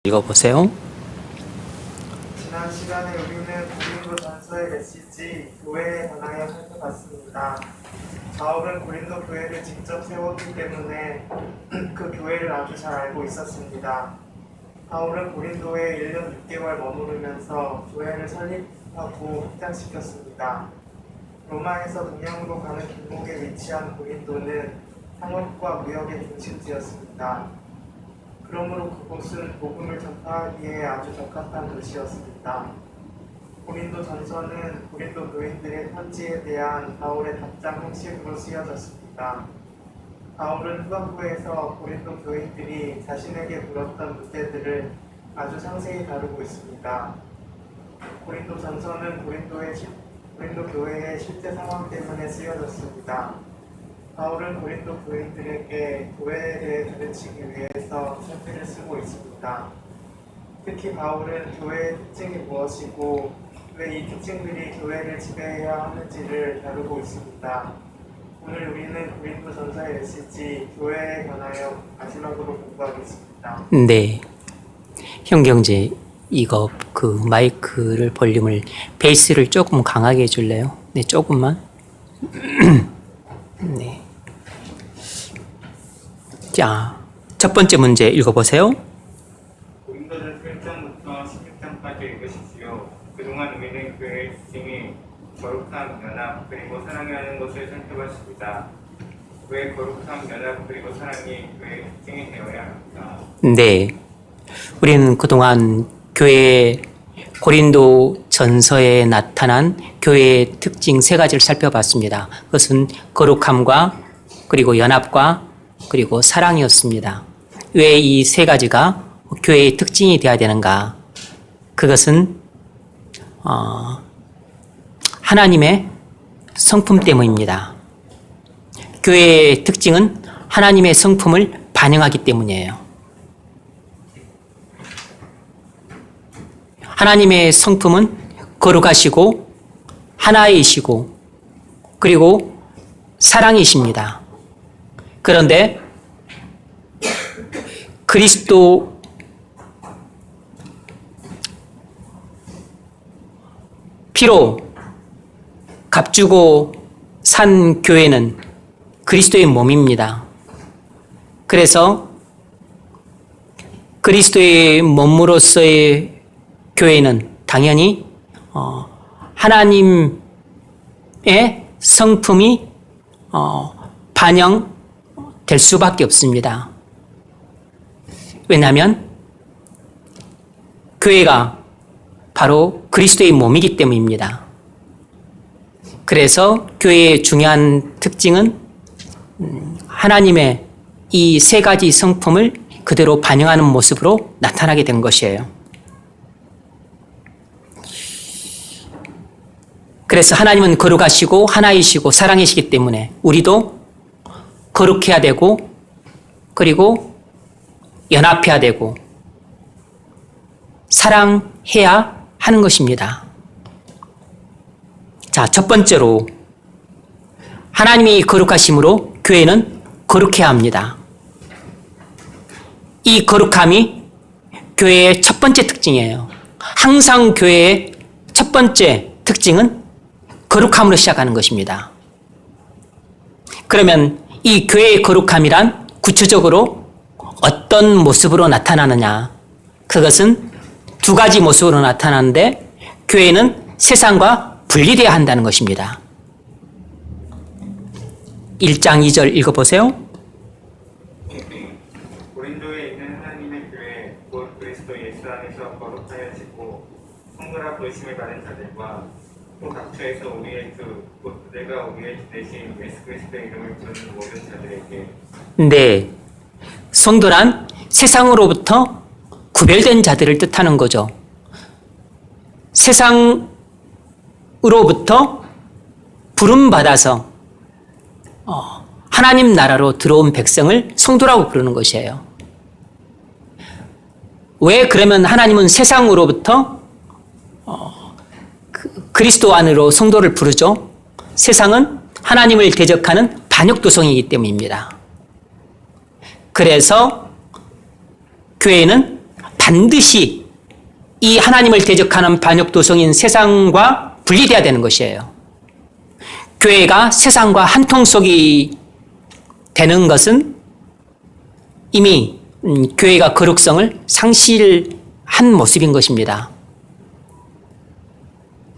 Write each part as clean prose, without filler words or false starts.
읽어보세요. 지난 시간에 우리는 고린도전서의 메시지 교회에 관하여 살펴봤습니다. 바울은 고린도 교회를 직접 세웠기 때문에 그 교회를 아주 잘 알고 있었습니다. 바울은 고린도에 1년 6개월 머무르면서 교회를 설립하고 확장시켰습니다. 로마에서 동양으로 가는 길목에 위치한 고린도는 상업과 무역의 중심지였습니다. 그러므로 그곳은 복음을 전파하기에 아주 적합한 도시였습니다. 고린도 전서는 고린도 교인들의 편지에 대한 바울의 답장 형식으로 쓰여졌습니다. 바울은 후반부에서 고린도 교인들이 자신에게 물었던 문제들을 아주 상세히 다루고 있습니다. 고린도 전서는 고린도 교회의 실제 상황 때문에 쓰여졌습니다. 바울은 고린도 교인들에게 교회에 대해 가르치기 위해서 책들을 쓰고 있습니다. 특히 바울은 교회의 특징이 무엇이고 왜 이 특징들이 교회를 지배해야 하는지를 다루고 있습니다. 오늘 우리는 고린도 전서의 메시지 교회에 관하여 마지막으로 공부하겠습니다. 네. 형경제, 이거 마이크를 볼륨을, 베이스를 조금 강하게 해줄래요? 네, 조금만. 네. 자, 첫 번째 문제 읽어보세요. 고린도전서 1장부터 16장까지 읽으십시오. 그동안 우리는 교회의 특징이 거룩함, 연합, 그리고 사랑하는 것을 살펴봤습니다. 왜 거룩함, 연합, 그리고 사랑이 교회의 특징이 되어야 합니까? 네. 우리는 그동안 고린도 전서에 나타난 교회의 특징 세 가지를 살펴봤습니다. 그것은 거룩함과 그리고 연합과 그리고 사랑이었습니다. 왜 이 세 가지가 교회의 특징이 되어야 되는가? 그것은 하나님의 성품 때문입니다. 교회의 특징은 하나님의 성품을 반영하기 때문이에요. 하나님의 성품은 거룩하시고 하나이시고 그리고 사랑이십니다. 그런데 그리스도 피로 값주고 산 교회는 그리스도의 몸입니다. 그래서 그리스도의 몸으로서의 교회는 당연히 하나님의 성품이 반영될 수밖에 없습니다. 왜냐하면 교회가 바로 그리스도의 몸이기 때문입니다. 그래서 교회의 중요한 특징은 하나님의 이 세 가지 성품을 그대로 반영하는 모습으로 나타나게 된 것이에요. 그래서 하나님은 거룩하시고 하나이시고 사랑이시기 때문에 우리도 거룩해야 되고 그리고 연합해야 되고 사랑해야 하는 것입니다. 자, 첫 번째로 하나님이 거룩하심으로 교회는 거룩해야 합니다. 이 거룩함이 교회의 첫 번째 특징이에요. 항상 교회의 첫 번째 특징은 거룩함으로 시작하는 것입니다. 그러면 이 교회의 거룩함이란 구체적으로 어떤 모습으로 나타나느냐? 그것은 두 가지 모습으로 나타나는데 교회는 세상과 분리되어야 한다는 것입니다. 1장 2절 읽어보세요. 고린도에 있는 하나님의 교회, 곧 그리스도 예수 안에서 거룩하여지고 성도라 부르심을 받은 자들과 또 각처에서 우리의 주, 곧 그들과 우리의 주 대신 예수 그리스도의 이름을 부르는 모든 자들에게. 네, 성도란 세상으로부터 구별된 자들을 뜻하는 거죠. 세상으로부터 부름받아서 하나님 나라로 들어온 백성을 성도라고 부르는 것이에요. 왜 그러면 하나님은 세상으로부터 그리스도 안으로 성도를 부르죠? 세상은 하나님을 대적하는 반역도성이기 때문입니다. 그래서 교회는 반드시 이 하나님을 대적하는 반역도성인 세상과 분리돼야 되는 것이에요. 교회가 세상과 한통속이 되는 것은 이미 교회가 거룩성을 상실한 모습인 것입니다.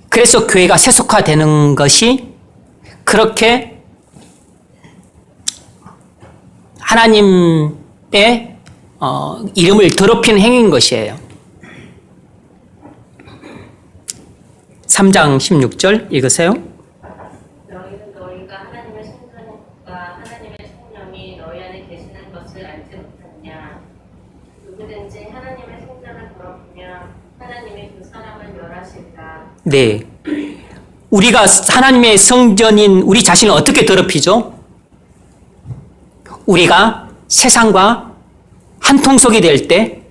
그래서 교회가 세속화되는 것이 그렇게 하나님의 이름을 더럽히는 행위인 것이에요. 3장 16절 읽으세요. 너희는 너희가 하나님의 성전과 하나님의 성령이 너희 안에 계시는 것을 알지 못하느냐. 누구든지 하나님의 성전을 더럽히면 하나님이 그 사람을 멸하실까. 네. 우리가 하나님의 성전인 우리 자신을 어떻게 더럽히죠? 우리가 세상과 한통속이 될 때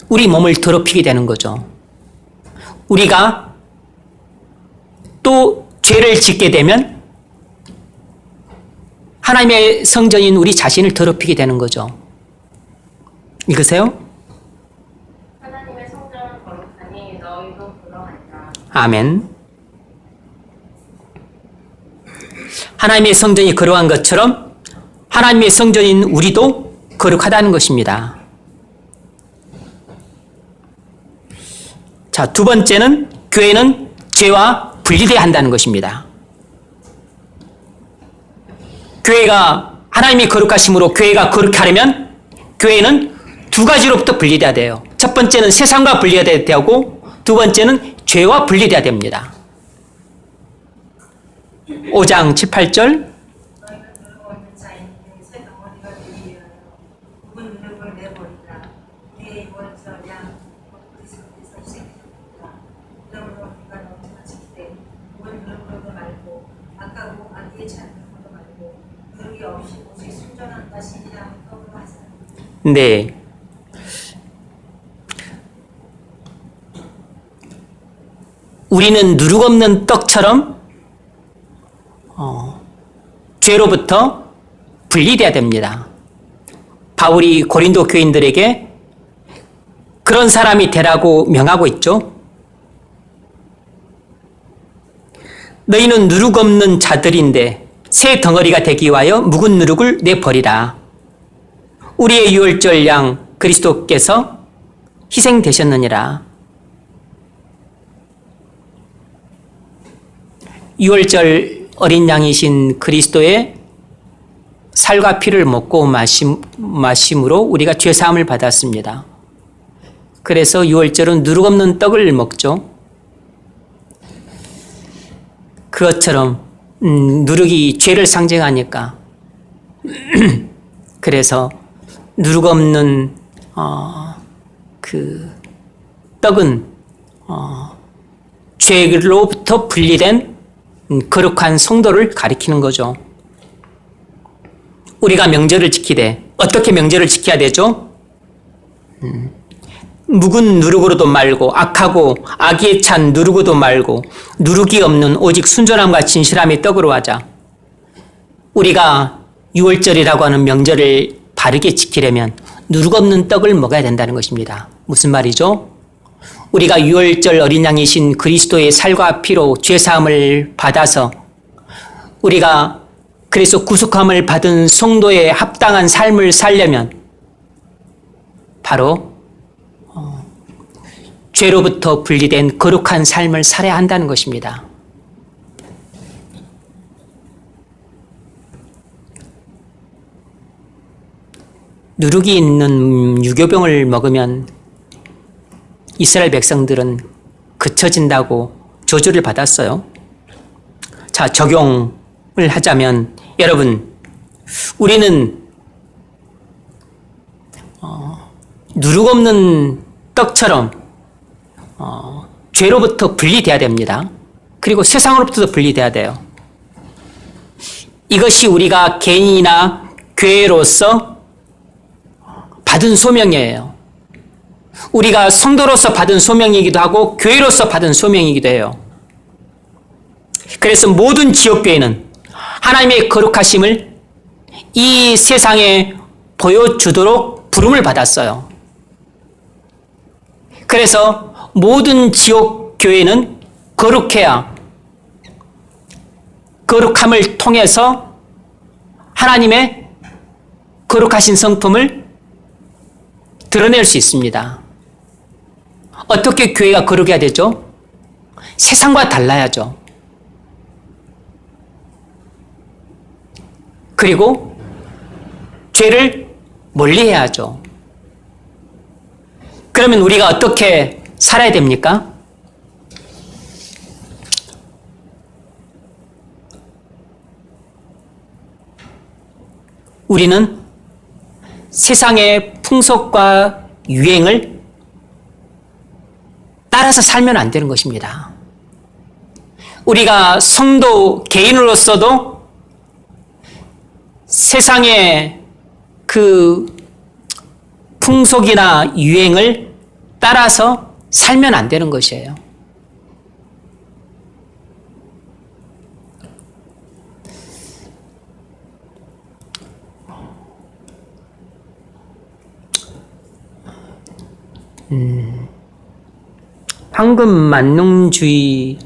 우리 몸을 더럽히게 되는 거죠. 우리가 또 죄를 짓게 되면 하나님의 성전인 우리 자신을 더럽히게 되는 거죠. 읽으세요. 하나님의 성전을 거룩하니 너희도 그러하리라. 아멘. 하나님의 성전이 거룩한 것처럼 하나님의 성전인 우리도 거룩하다는 것입니다. 자, 두 번째는 교회는 죄와 분리되어야 한다는 것입니다. 교회가 하나님이 거룩하심으로 교회가 거룩해 하려면 교회는 두 가지로부터 분리돼야 돼요. 첫 번째는 세상과 분리돼야 되고 두 번째는 죄와 분리돼야 됩니다. 5장 7, 8절 너희는 누르고 있는 자인 새 덩어리가 되기 위하여 묵은 누룩을 내버리라. 우리의 유월절 양 그리스도께서 시작하셨다. 그러므로 우리가 너희가 지키되 묵은 누룩으로도 말고 악하고 악의에 찬 것으로도 말고 누룩이 없이 오직 순전한 신이라는 떡으로 하자. 네. 우리는 누룩 없는 떡처럼 죄로부터 분리돼야 됩니다. 바울이 고린도 교인들에게 그런 사람이 되라고 명하고 있죠. 너희는 누룩 없는 자들인데 새 덩어리가 되기 위하여 묵은 누룩을 내버리라. 우리의 유월절 양 그리스도께서 희생되셨느니라. 유월절 어린 양이신 그리스도의 살과 피를 먹고 마심으로 우리가 죄사함을 받았습니다. 그래서 유월절은 누룩 없는 떡을 먹죠. 그것처럼 누룩이 죄를 상징하니까 그래서 누룩 없는 그 떡은 죄로부터 분리된 거룩한 성도를 가리키는 거죠. 우리가 명절을 지키되 어떻게 명절을 지켜야 되죠? 묵은 누룩으로도 말고 악하고 악의에 찬 누룩으로도 말고 누룩이 없는 오직 순전함과 진실함의 떡으로 하자. 우리가 유월절이라고 하는 명절을 바르게 지키려면 누룩 없는 떡을 먹어야 된다는 것입니다. 무슨 말이죠? 우리가 유월절 어린 양이신 그리스도의 살과 피로 죄사함을 받아서 우리가 그래서 구속함을 받은 성도에 합당한 삶을 살려면 바로 죄로부터 분리된 거룩한 삶을 살아야 한다는 것입니다. 누룩이 있는 유교병을 먹으면 이스라엘 백성들은 그쳐진다고 저주를 받았어요. 자, 적용을 하자면 여러분, 우리는 누룩 없는 떡처럼 죄로부터 분리돼야 됩니다. 그리고 세상으로부터도 분리돼야 돼요. 이것이 우리가 개인이나 교회로서 받은 소명이에요. 우리가 성도로서 받은 소명이기도 하고 교회로서 받은 소명이기도 해요. 그래서 모든 지역교회는 하나님의 거룩하심을 이 세상에 보여주도록 부름을 받았어요. 그래서 모든 지옥 교회는 거룩해야 거룩함을 통해서 하나님의 거룩하신 성품을 드러낼 수 있습니다. 어떻게 교회가 거룩해야 되죠? 세상과 달라야죠. 그리고 죄를 멀리해야죠. 그러면 우리가 어떻게 살아야 됩니까? 우리는 세상의 풍속과 유행을 따라서 살면 안 되는 것입니다. 우리가 성도 개인으로서도 세상의 그 풍속이나 유행을 따라서 살면 안 되는 것이에요. 황금 만능주의가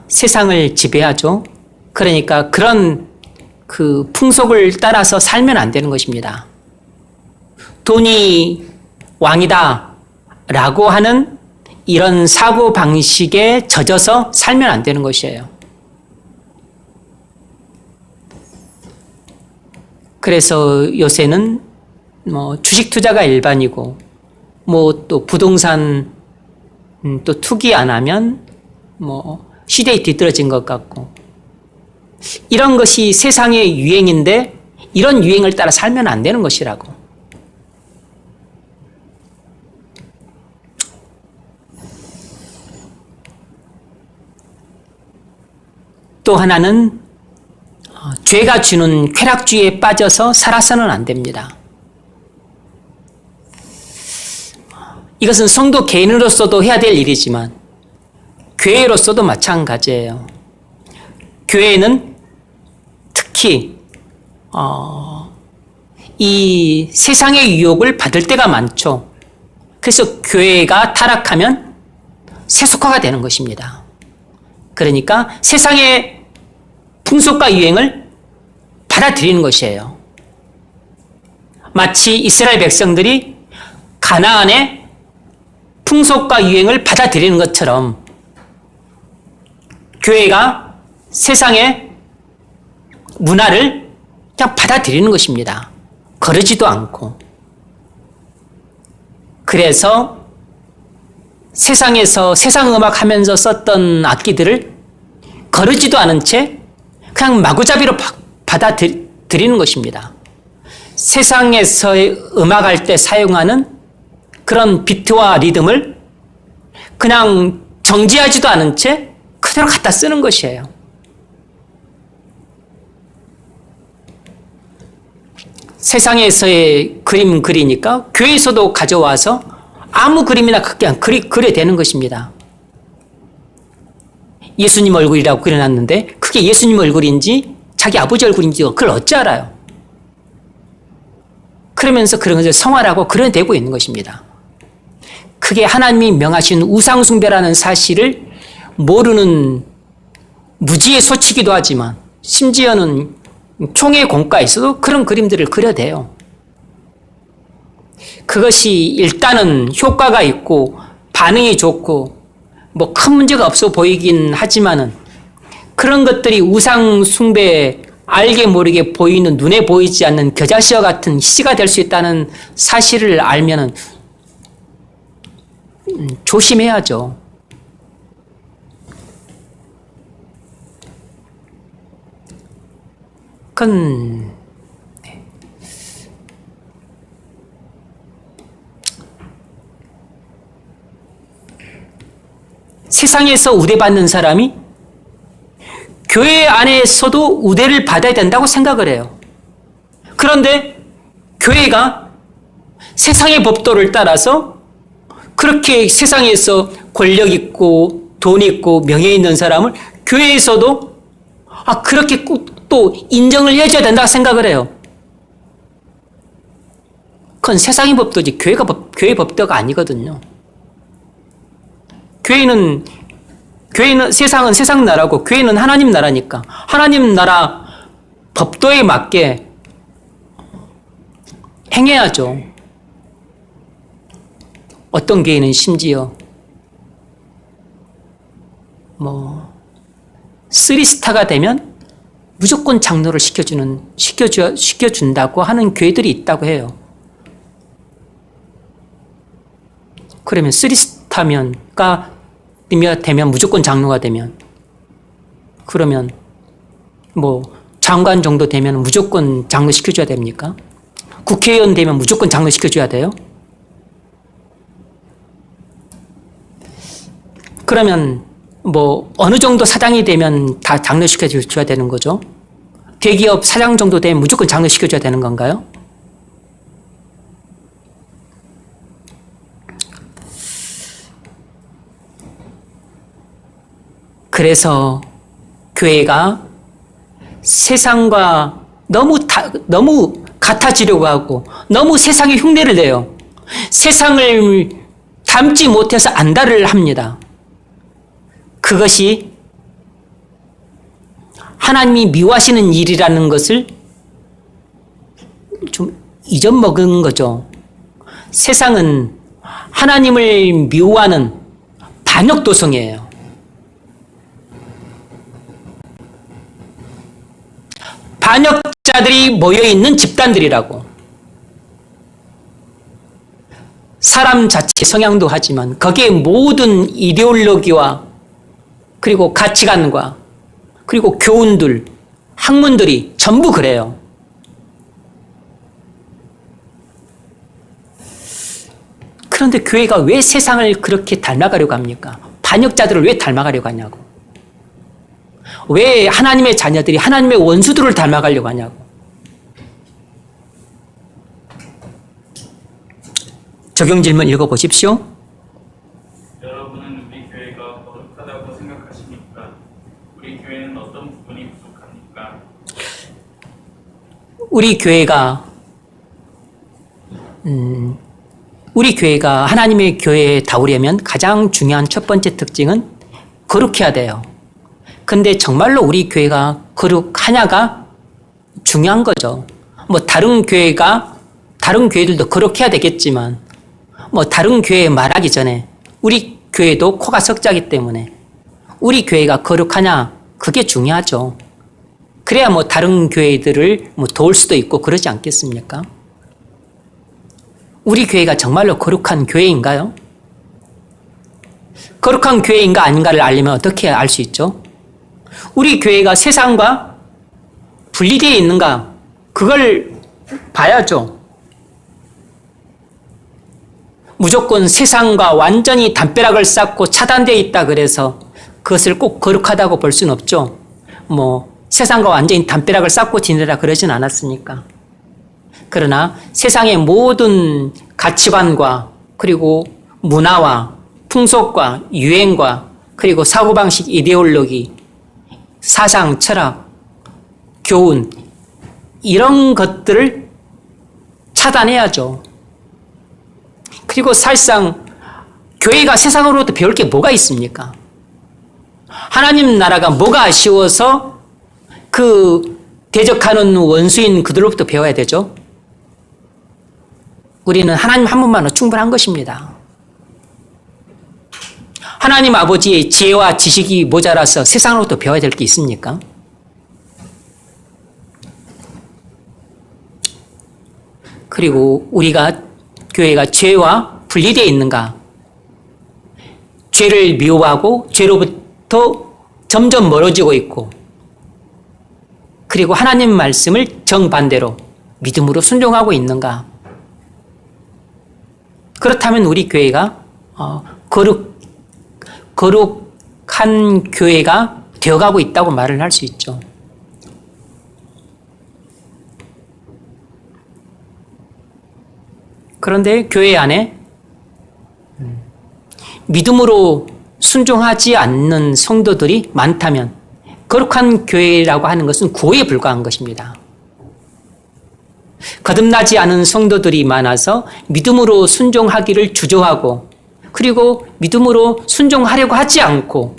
세상을 지배하죠. 그러니까 그런 그 풍속을 따라서 살면 안 되는 것입니다. 돈이 왕이다 라고 하는 이런 사고 방식에 젖어서 살면 안 되는 것이에요. 그래서 요새는 뭐 주식 투자가 일반이고 뭐 또 부동산 또 투기 안 하면 뭐 시대에 뒤떨어진 것 같고 이런 것이 세상의 유행인데 이런 유행을 따라 살면 안 되는 것이라고. 또 하나는 죄가 주는 쾌락주의에 빠져서 살아서는 안 됩니다. 이것은 성도 개인으로서도 해야 될 일이지만 교회로서도 마찬가지예요. 교회는 특히 이 세상의 유혹을 받을 때가 많죠. 그래서 교회가 타락하면 세속화가 되는 것입니다. 그러니까 세상의 풍속과 유행을 받아들이는 것이에요. 마치 이스라엘 백성들이 가나안의 풍속과 유행을 받아들이는 것처럼 교회가 세상의 문화를 그냥 받아들이는 것입니다. 거르지도 않고. 그래서 세상에서 세상 음악 하면서 썼던 악기들을 거르지도 않은 채 그냥 마구잡이로 받아들이는 것입니다. 세상에서의 음악할 때 사용하는 그런 비트와 리듬을 그냥 정지하지도 않은 채 그대로 갖다 쓰는 것이에요. 세상에서의 그림 그리니까 교회에서도 가져와서 아무 그림이나 그냥 그려 되는 것입니다. 예수님 얼굴이라고 그려놨는데 그게 예수님 얼굴인지 자기 아버지 얼굴인지 그걸 어찌 알아요? 그러면서 그런 것을 성화라고 그려내고 있는 것입니다. 그게 하나님이 명하신 우상숭배라는 사실을 모르는 무지의 소치기도 하지만 심지어는 총회 공과에서도 그런 그림들을 그려대요. 그것이 일단은 효과가 있고 반응이 좋고 뭐 큰 문제가 없어 보이긴 하지만은 그런 것들이 우상 숭배에 알게 모르게 보이는 눈에 보이지 않는 겨자씨와 같은 희씨가 될 수 있다는 사실을 알면은 조심해야죠. 그건 세상에서 우대받는 사람이 교회 안에서도 우대를 받아야 된다고 생각을 해요. 그런데 교회가 세상의 법도를 따라서 그렇게 세상에서 권력 있고 돈 있고 명예 있는 사람을 교회에서도 그렇게 또 인정을 해줘야 된다고 생각을 해요. 그건 세상의 법도지 교회 법도가 아니거든요. 교회는 세상은 세상 나라고 교회는 하나님 나라니까 하나님 나라 법도에 맞게 행해야죠. 어떤 교회는 심지어 3스타가 되면 무조건 장로를 시켜준다고 하는 교회들이 있다고 해요. 그러면 3스타가 되면 무조건 장로가 되면 그러면 장관 정도 되면 무조건 장로 시켜줘야 됩니까? 국회의원 되면 무조건 장로 시켜줘야 돼요? 그러면 어느 정도 사장이 되면 다 장로 시켜줘야 되는 거죠? 대기업 사장 정도 되면 무조건 장로 시켜줘야 되는 건가요? 그래서 교회가 세상과 너무 같아지려고 하고 너무 세상의 흉내를 내요. 세상을 닮지 못해서 안달을 합니다. 그것이 하나님이 미워하시는 일이라는 것을 좀 잊어먹은 거죠. 세상은 하나님을 미워하는 반역도성이에요. 반역자들이 모여있는 집단들이라고. 사람 자체 성향도 하지만 거기에 모든 이데올로기와 그리고 가치관과 그리고 교훈들, 학문들이 전부 그래요. 그런데 교회가 왜 세상을 그렇게 닮아가려고 합니까? 반역자들을 왜 닮아가려고 하냐고. 왜 하나님의 자녀들이 하나님의 원수들을 닮아가려고 하냐고. 적용 질문 읽어보십시오. 여러분은 우리 교회가 거룩하다고 생각하십니까? 우리 교회는 어떤 부분이 부족합니까? 우리 교회가 하나님의 교회에 닿으려면 가장 중요한 첫 번째 특징은 거룩해야 돼요. 근데 정말로 우리 교회가 거룩하냐가 중요한 거죠. 다른 교회들도 거룩해야 되겠지만, 다른 교회 말하기 전에 우리 교회도 코가 석자기 때문에 우리 교회가 거룩하냐, 그게 중요하죠. 그래야 다른 교회들을 도울 수도 있고 그러지 않겠습니까? 우리 교회가 정말로 거룩한 교회인가요? 거룩한 교회인가 아닌가를 알려면 어떻게 알 수 있죠? 우리 교회가 세상과 분리되어 있는가, 그걸 봐야죠. 무조건 세상과 완전히 담벼락을 쌓고 차단되어 있다 그래서 그것을 꼭 거룩하다고 볼 수는 없죠. 세상과 완전히 담벼락을 쌓고 지내라 그러진 않았으니까. 그러나 세상의 모든 가치관과 그리고 문화와 풍속과 유행과 그리고 사고방식, 이데올로기, 사상, 철학, 교훈, 이런 것들을 차단해야죠. 그리고 사실상 교회가 세상으로부터 배울 게 뭐가 있습니까? 하나님 나라가 뭐가 아쉬워서 그 대적하는 원수인 그들로부터 배워야 되죠? 우리는 하나님 한 분만으로 충분한 것입니다. 하나님 아버지의 지혜와 지식이 모자라서 세상으로부터 배워야 될 게 있습니까? 그리고 교회가 죄와 분리되어 있는가? 죄를 미워하고 죄로부터 점점 멀어지고 있고, 그리고 하나님 말씀을 정반대로 믿음으로 순종하고 있는가? 그렇다면 우리 교회가 거룩한 교회가 되어가고 있다고 말을 할 수 있죠. 그런데 교회 안에 믿음으로 순종하지 않는 성도들이 많다면 거룩한 교회라고 하는 것은 구호에 불과한 것입니다. 거듭나지 않은 성도들이 많아서 믿음으로 순종하기를 주저하고 그리고 믿음으로 순종하려고 하지 않고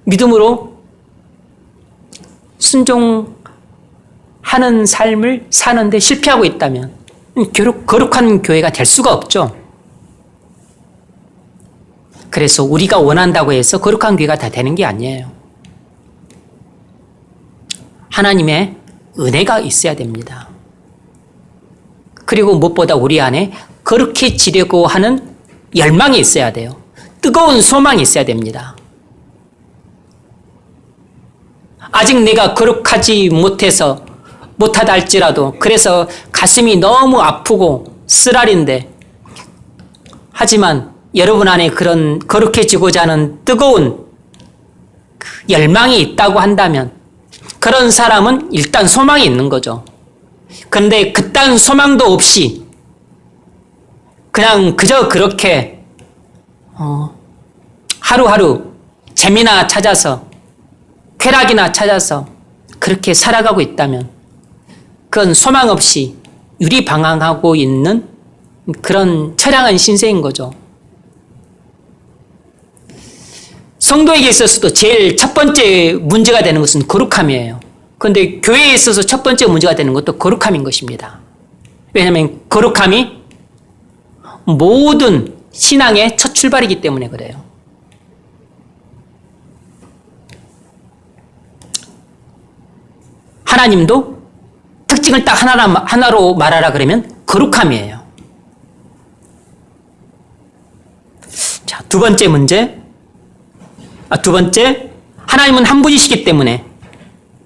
믿음으로 순종하는 삶을 사는데 실패하고 있다면 거룩한 교회가 될 수가 없죠. 그래서 우리가 원한다고 해서 거룩한 교회가 다 되는 게 아니에요. 하나님의 은혜가 있어야 됩니다. 그리고 무엇보다 우리 안에 거룩해지려고 하는 열망이 있어야 돼요. 뜨거운 소망이 있어야 됩니다. 아직 내가 거룩하지 못하다 할지라도 그래서 가슴이 너무 아프고 쓰라린데 하지만 여러분 안에 그런 거룩해지고자 하는 뜨거운 열망이 있다고 한다면 그런 사람은 일단 소망이 있는 거죠. 그런데 그딴 소망도 없이 그냥 그저 그렇게 하루하루 재미나 찾아서 쾌락이나 찾아서 그렇게 살아가고 있다면 그건 소망 없이 유리방황하고 있는 그런 처량한 신세인 거죠. 성도에게 있어서도 제일 첫 번째 문제가 되는 것은 거룩함이에요. 그런데 교회에 있어서 첫 번째 문제가 되는 것도 거룩함인 것입니다. 왜냐하면 거룩함이 모든 신앙의 첫 출발이기 때문에 그래요. 하나님도 특징을 딱 하나로 말하라 그러면 거룩함이에요. 자, 두 번째, 하나님은 한 분이시기 때문에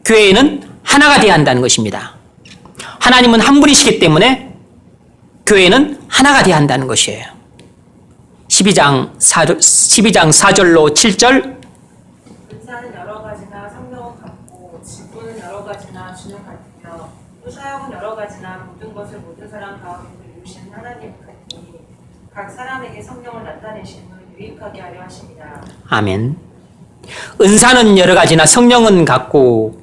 교회는 하나가 되어야 한다는 것입니다. 하나님은 한 분이시기 때문에 교회는 하나가 되어야 한다는 것이에요. 12장 4절로 7절 은사는 여러 가지나 성령은 같고 직분은 여러 가지나 주는 같으며 또 사역은 여러 가지나 모든 것을 모든 사람 가운데 이루시는 하나님 같으니 각 사람에게 성령을 나타내심을 유익하게 하려 하십니다. 아멘. 은사는 여러 가지나 성령은 같고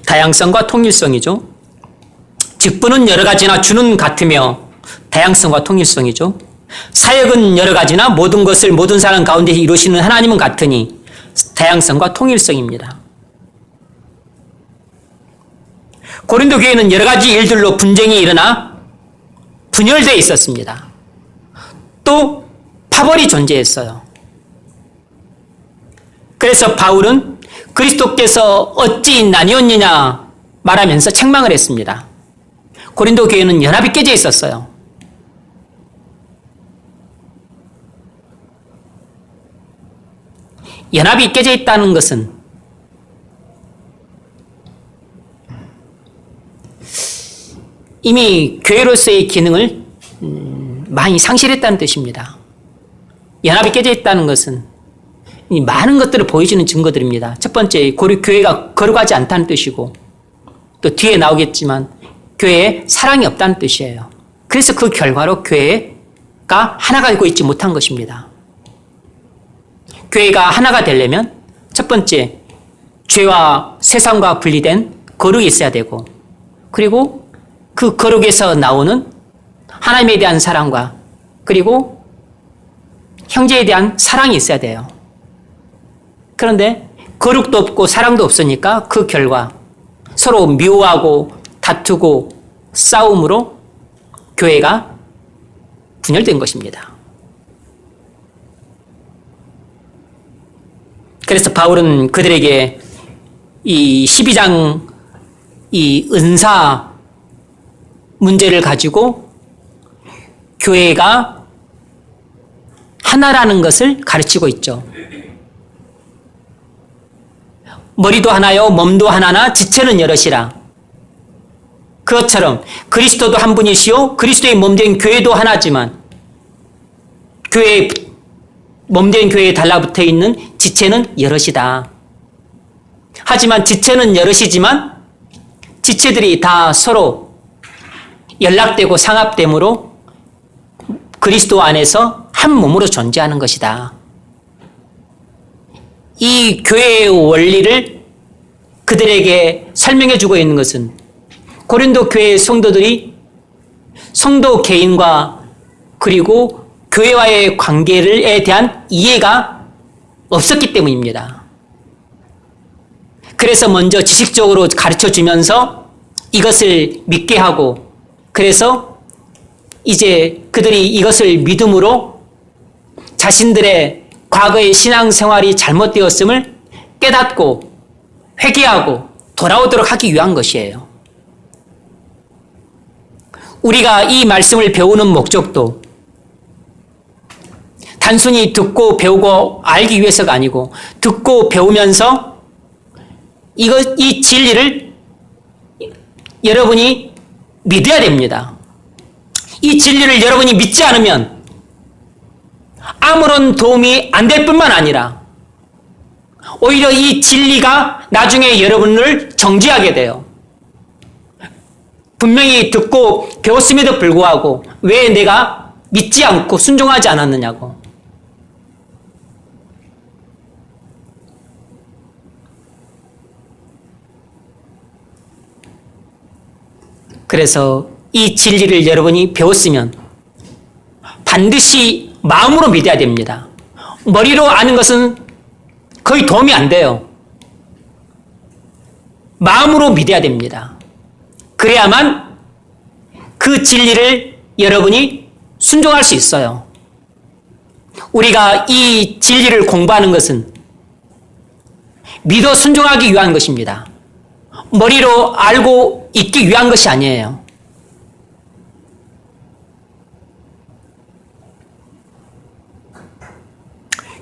다양성과 통일성이죠. 직분은 여러 가지나 주는 같으며 다양성과 통일성이죠. 사역은 여러 가지나 모든 것을 모든 사람 가운데 이루시는 하나님은 같으니 다양성과 통일성입니다. 고린도 교회는 여러 가지 일들로 분쟁이 일어나 분열되어 있었습니다. 또 파벌이 존재했어요. 그래서 바울은 그리스도께서 어찌 나뉘었느냐 말하면서 책망을 했습니다. 고린도 교회는 연합이 깨져 있었어요. 연합이 깨져 있다는 것은 이미 교회로서의 기능을 많이 상실했다는 뜻입니다. 연합이 깨져 있다는 것은 많은 것들을 보여주는 증거들입니다. 첫 번째, 교회가 거룩하지 않다는 뜻이고 또 뒤에 나오겠지만 교회에 사랑이 없다는 뜻이에요. 그래서 그 결과로 교회가 하나가 되고 있지 못한 것입니다. 교회가 하나가 되려면 첫 번째, 죄와 세상과 분리된 거룩이 있어야 되고 그리고 그 거룩에서 나오는 하나님에 대한 사랑과 그리고 형제에 대한 사랑이 있어야 돼요. 그런데 거룩도 없고 사랑도 없으니까 그 결과 서로 미워하고 다투고 싸움으로 교회가 분열된 것입니다. 그래서 바울은 그들에게 이 12장 이 은사 문제를 가지고 교회가 하나라는 것을 가르치고 있죠. 머리도 하나요, 몸도 하나나 지체는 여럿이라. 그것처럼 그리스도도 한 분이시요 그리스도의 몸된 교회도 하나지만 교회 몸된 교회에 달라붙어 있는 지체는 여럿이다. 하지만 지체는 여럿이지만 지체들이 다 서로 연락되고 상합됨으로 그리스도 안에서 한 몸으로 존재하는 것이다. 이 교회의 원리를 그들에게 설명해 주고 있는 것은 고린도 교회의 성도들이 성도 개인과 그리고 교회와의 관계에 대한 이해가 없었기 때문입니다. 그래서 먼저 지식적으로 가르쳐 주면서 이것을 믿게 하고, 그래서 이제 그들이 이것을 믿음으로 자신들의 과거의 신앙생활이 잘못되었음을 깨닫고 회개하고 돌아오도록 하기 위한 것이에요. 우리가 이 말씀을 배우는 목적도 단순히 듣고 배우고 알기 위해서가 아니고, 듣고 배우면서 이 진리를 여러분이 믿어야 됩니다. 이 진리를 여러분이 믿지 않으면 아무런 도움이 안 될 뿐만 아니라 오히려 이 진리가 나중에 여러분을 정죄하게 돼요. 분명히 듣고 배웠음에도 불구하고 왜 내가 믿지 않고 순종하지 않았느냐고. 그래서 이 진리를 여러분이 배웠으면 반드시 마음으로 믿어야 됩니다. 머리로 아는 것은 거의 도움이 안 돼요. 마음으로 믿어야 됩니다. 그래야만 그 진리를 여러분이 순종할 수 있어요. 우리가 이 진리를 공부하는 것은 믿어 순종하기 위한 것입니다. 머리로 알고 있기 위한 것이 아니에요.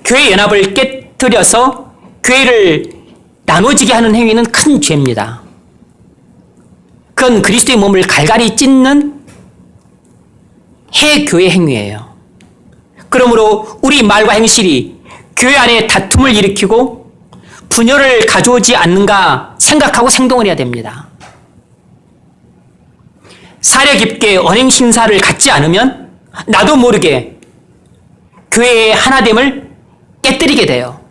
교회 연합을 깨뜨려서 교회를 나눠지게 하는 행위는 큰 죄입니다. 그건 그리스도의 몸을 갈갈이 찢는 해교회 행위예요. 그러므로 우리 말과 행실이 교회 안에 다툼을 일으키고 분열을 가져오지 않는가 생각하고 행동을 해야 됩니다. 사려 깊게 언행신사를 갖지 않으면 나도 모르게 교회의 하나됨을 깨뜨리게 돼요.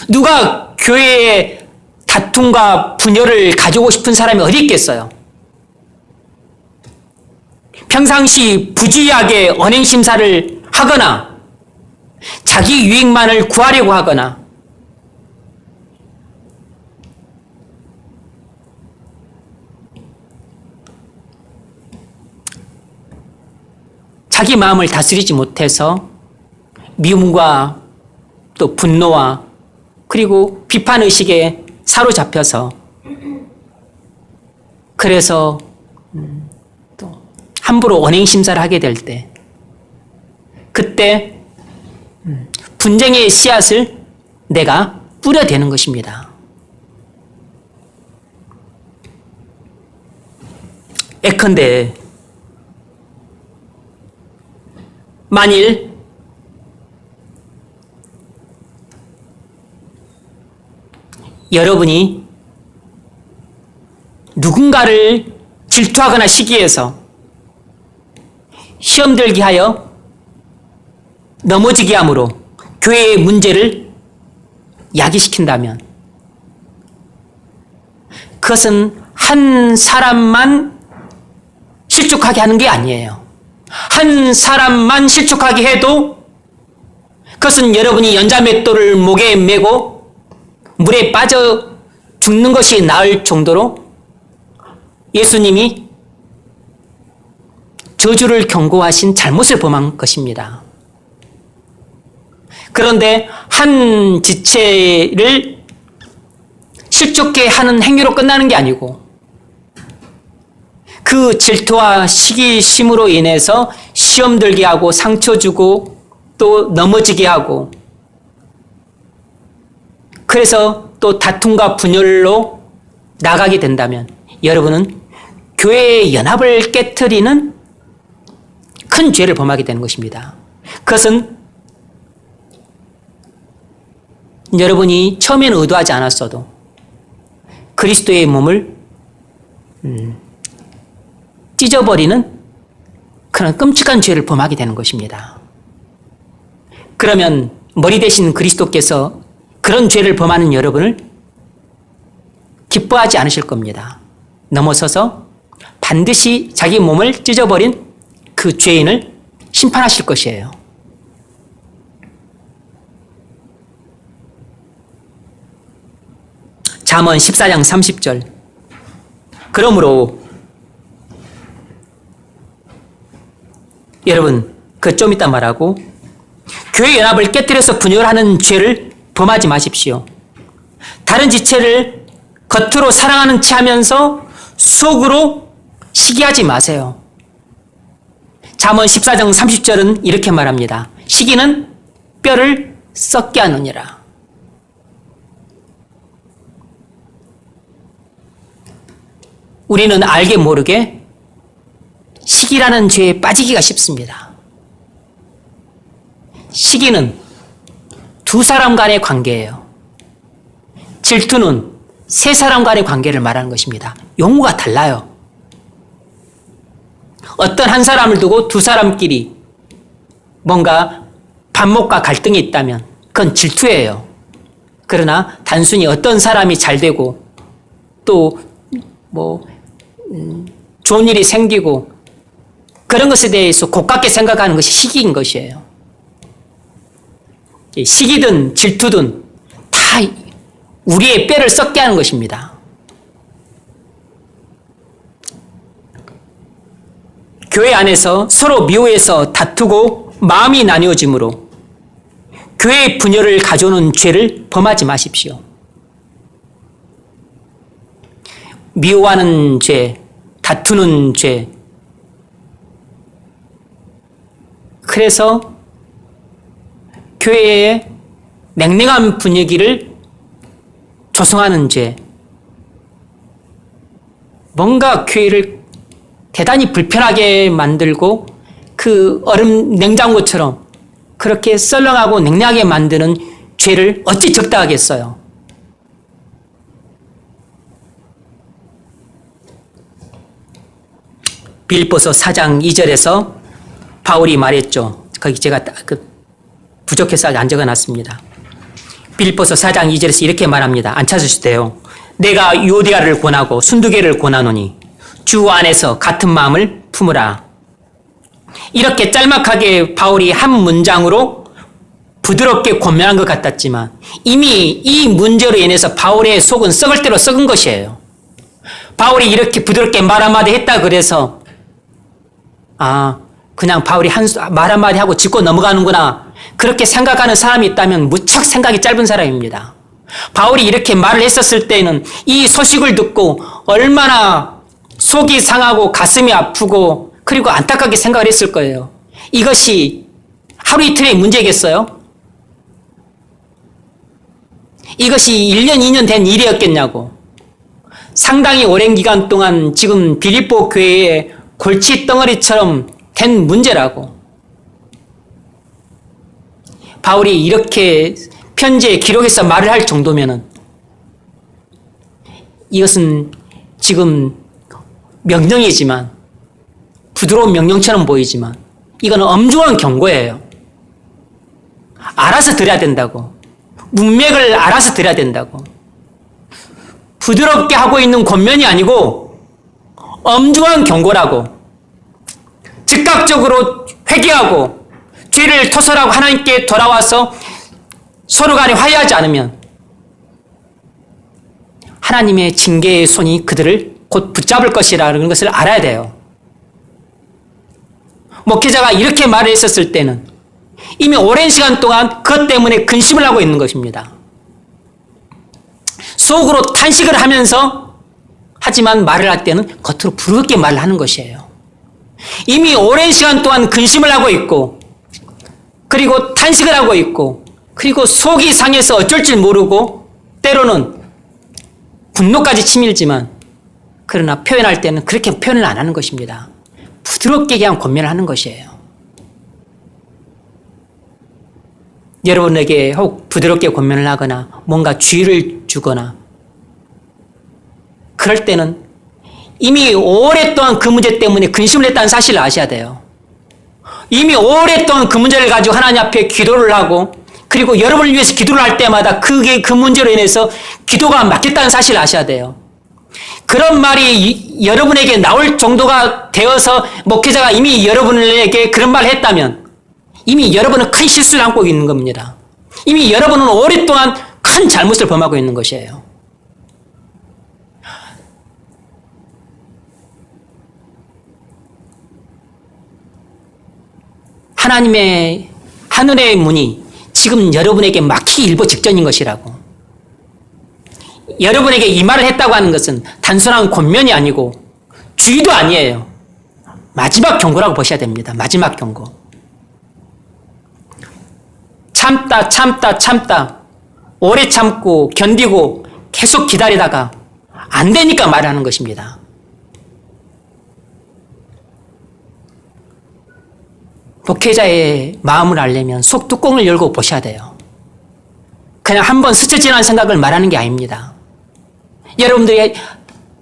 누가 교회에 다툼과 분열을 가져오고 싶은 사람이 어디 있겠어요? 평상시 부주의하게 언행심사를 하거나 자기 유익만을 구하려고 하거나 자기 마음을 다스리지 못해서 미움과 또 분노와 그리고 비판의식에 사로잡혀서 그래서 또 함부로 언행심사를 하게 될 때 그때 분쟁의 씨앗을 내가 뿌려대는 것입니다. 예컨대 만일 여러분이 누군가를 질투하거나 시기해서 시험 들게 하여 넘어지게 함으로 교회의 문제를 야기시킨다면 그것은 한 사람만 실족하게 하는 게 아니에요. 한 사람만 실족하게 해도 그것은 여러분이 연자맷돌을 목에 메고 물에 빠져 죽는 것이 나을 정도로 예수님이 저주를 경고하신 잘못을 범한 것입니다. 그런데 한 지체를 실족게 하는 행위로 끝나는 게 아니고 그 질투와 시기심으로 인해서 시험 들게 하고 상처 주고 또 넘어지게 하고 그래서 또 다툼과 분열로 나가게 된다면 여러분은 교회의 연합을 깨트리는 큰 죄를 범하게 되는 것입니다. 그것은 여러분이 처음에는 의도하지 않았어도 그리스도의 몸을 찢어버리는 그런 끔찍한 죄를 범하게 되는 것입니다. 그러면 머리 대신 그리스도께서 그런 죄를 범하는 여러분을 기뻐하지 않으실 겁니다. 넘어서서 반드시 자기 몸을 찢어버린 그 죄인을 심판하실 것이에요. 잠언 14장 30절. 그러므로 여러분, 그 좀 이따 말하고 교회 연합을 깨뜨려서 분열하는 죄를 범하지 마십시오. 다른 지체를 겉으로 사랑하는 체 하면서 속으로 시기하지 마세요. 잠언 14장 30절은 이렇게 말합니다. 시기는 뼈를 썩게 하느니라. 우리는 알게 모르게 시기라는 죄에 빠지기가 쉽습니다. 시기는 두 사람 간의 관계예요. 질투는 세 사람 간의 관계를 말하는 것입니다. 용어가 달라요. 어떤 한 사람을 두고 두 사람끼리 뭔가 반목과 갈등이 있다면 그건 질투예요. 그러나 단순히 어떤 사람이 잘 되고 또 좋은 일이 생기고 그런 것에 대해서 고깝게 생각하는 것이 시기인 것이에요. 시기든 질투든 다 우리의 뼈를 썩게 하는 것입니다. 교회 안에서 서로 미워해서 다투고 마음이 나뉘어지므로 교회의 분열을 가져오는 죄를 범하지 마십시오. 미워하는 죄, 다투는 죄. 그래서 교회의 냉랭한 분위기를 조성하는 죄. 뭔가 교회를 대단히 불편하게 만들고 그 얼음 냉장고처럼 그렇게 썰렁하고 냉랭하게 만드는 죄를 어찌 적다 하겠어요. 빌립보서 4장 2절에서 바울이 말했죠. 거기 제가 부족해서 안 적어놨습니다. 빌립보서 4장 2절에서 이렇게 말합니다. 안 찾으시대요. 내가 요디아를 권하고 순두개를 권하노니 주 안에서 같은 마음을 품으라. 이렇게 짤막하게 바울이 한 문장으로 부드럽게 권면한 것 같았지만 이미 이 문제로 인해서 바울의 속은 썩을 대로 썩은 것이에요. 바울이 이렇게 부드럽게 말 한마디 했다 그래서 그냥 바울이 말 한마디 하고 짚고 넘어가는구나 그렇게 생각하는 사람이 있다면 무척 생각이 짧은 사람입니다. 바울이 이렇게 말을 했었을 때는 이 소식을 듣고 얼마나 속이 상하고 가슴이 아프고 그리고 안타깝게 생각을 했을 거예요. 이것이 하루 이틀의 문제겠어요? 이것이 1년, 2년 된 일이었겠냐고. 상당히 오랜 기간 동안 지금 빌립보 교회의 골칫덩어리처럼 된 문제라고. 바울이 이렇게 편지에 기록해서 말을 할 정도면은 이것은 지금 명령이지만 부드러운 명령처럼 보이지만 이거는 엄중한 경고예요. 알아서 들어야 된다고. 문맥을 알아서 들어야 된다고. 부드럽게 하고 있는 권면이 아니고 엄중한 경고라고. 즉각적으로 회개하고 죄를 토설하고 하나님께 돌아와서 서로 간에 화해하지 않으면 하나님의 징계의 손이 그들을 곧 붙잡을 것이라는 것을 알아야 돼요. 목회자가 이렇게 말을 했었을 때는 이미 오랜 시간 동안 그것 때문에 근심을 하고 있는 것입니다. 속으로 탄식을 하면서 하지만 말을 할 때는 겉으로 부드럽게 말을 하는 것이에요. 이미 오랜 시간 동안 근심을 하고 있고 그리고 탄식을 하고 있고 그리고 속이 상해서 어쩔 줄 모르고 때로는 분노까지 치밀지만 그러나 표현할 때는 그렇게 표현을 안 하는 것입니다. 부드럽게 그냥 권면을 하는 것이에요. 여러분에게 혹 부드럽게 권면을 하거나 뭔가 주의를 주거나 그럴 때는 이미 오랫동안 그 문제 때문에 근심을 했다는 사실을 아셔야 돼요. 이미 오랫동안 그 문제를 가지고 하나님 앞에 기도를 하고 그리고 여러분을 위해서 기도를 할 때마다 그 문제로 인해서 기도가 막혔다는 사실을 아셔야 돼요. 그런 말이 여러분에게 나올 정도가 되어서 목회자가 이미 여러분에게 그런 말을 했다면 이미 여러분은 큰 실수를 안고 있는 겁니다. 이미 여러분은 오랫동안 큰 잘못을 범하고 있는 것이에요. 하나님의 하늘의 문이 지금 여러분에게 막히기 일보 직전인 것이라고. 여러분에게 이 말을 했다고 하는 것은 단순한 권면이 아니고 주의도 아니에요. 마지막 경고라고 보셔야 됩니다. 마지막 경고. 참다 오래 참고 견디고 계속 기다리다가 안 되니까 말하는 것입니다. 목회자의 마음을 알려면 속 뚜껑을 열고 보셔야 돼요. 그냥 한번 스쳐 지나는 생각을 말하는 게 아닙니다. 여러분들이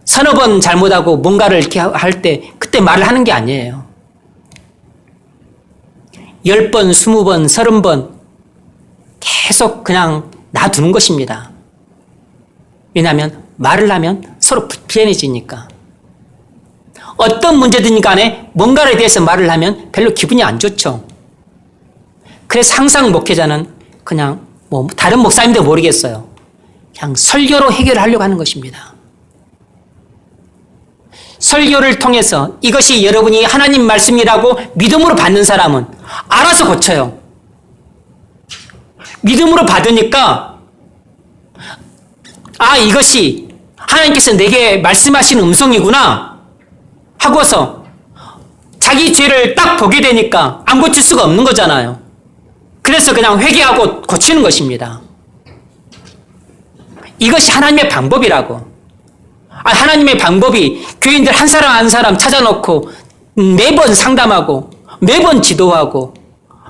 서너 번 잘못하고 뭔가를 이렇게 할 때 그때 말을 하는 게 아니에요. 10번, 20번, 30번 계속 그냥 놔두는 것입니다. 왜냐하면 말을 하면 서로 불편해지니까. 어떤 문제든 간에 뭔가에 대해서 말을 하면 별로 기분이 안 좋죠. 그래서 항상 목회자는 그냥 다른 목사님도 모르겠어요. 그냥 설교로 해결하려고 하는 것입니다. 설교를 통해서 이것이 여러분이 하나님 말씀이라고 믿음으로 받는 사람은 알아서 고쳐요. 믿음으로 받으니까 이것이 하나님께서 내게 말씀하시는 음성이구나 하고서 자기 죄를 딱 보게 되니까 안 고칠 수가 없는 거잖아요. 그래서 그냥 회개하고 고치는 것입니다. 이것이 하나님의 방법이라고. 하나님의 방법이 교인들 한 사람 한 사람 찾아놓고 매번 상담하고 매번 지도하고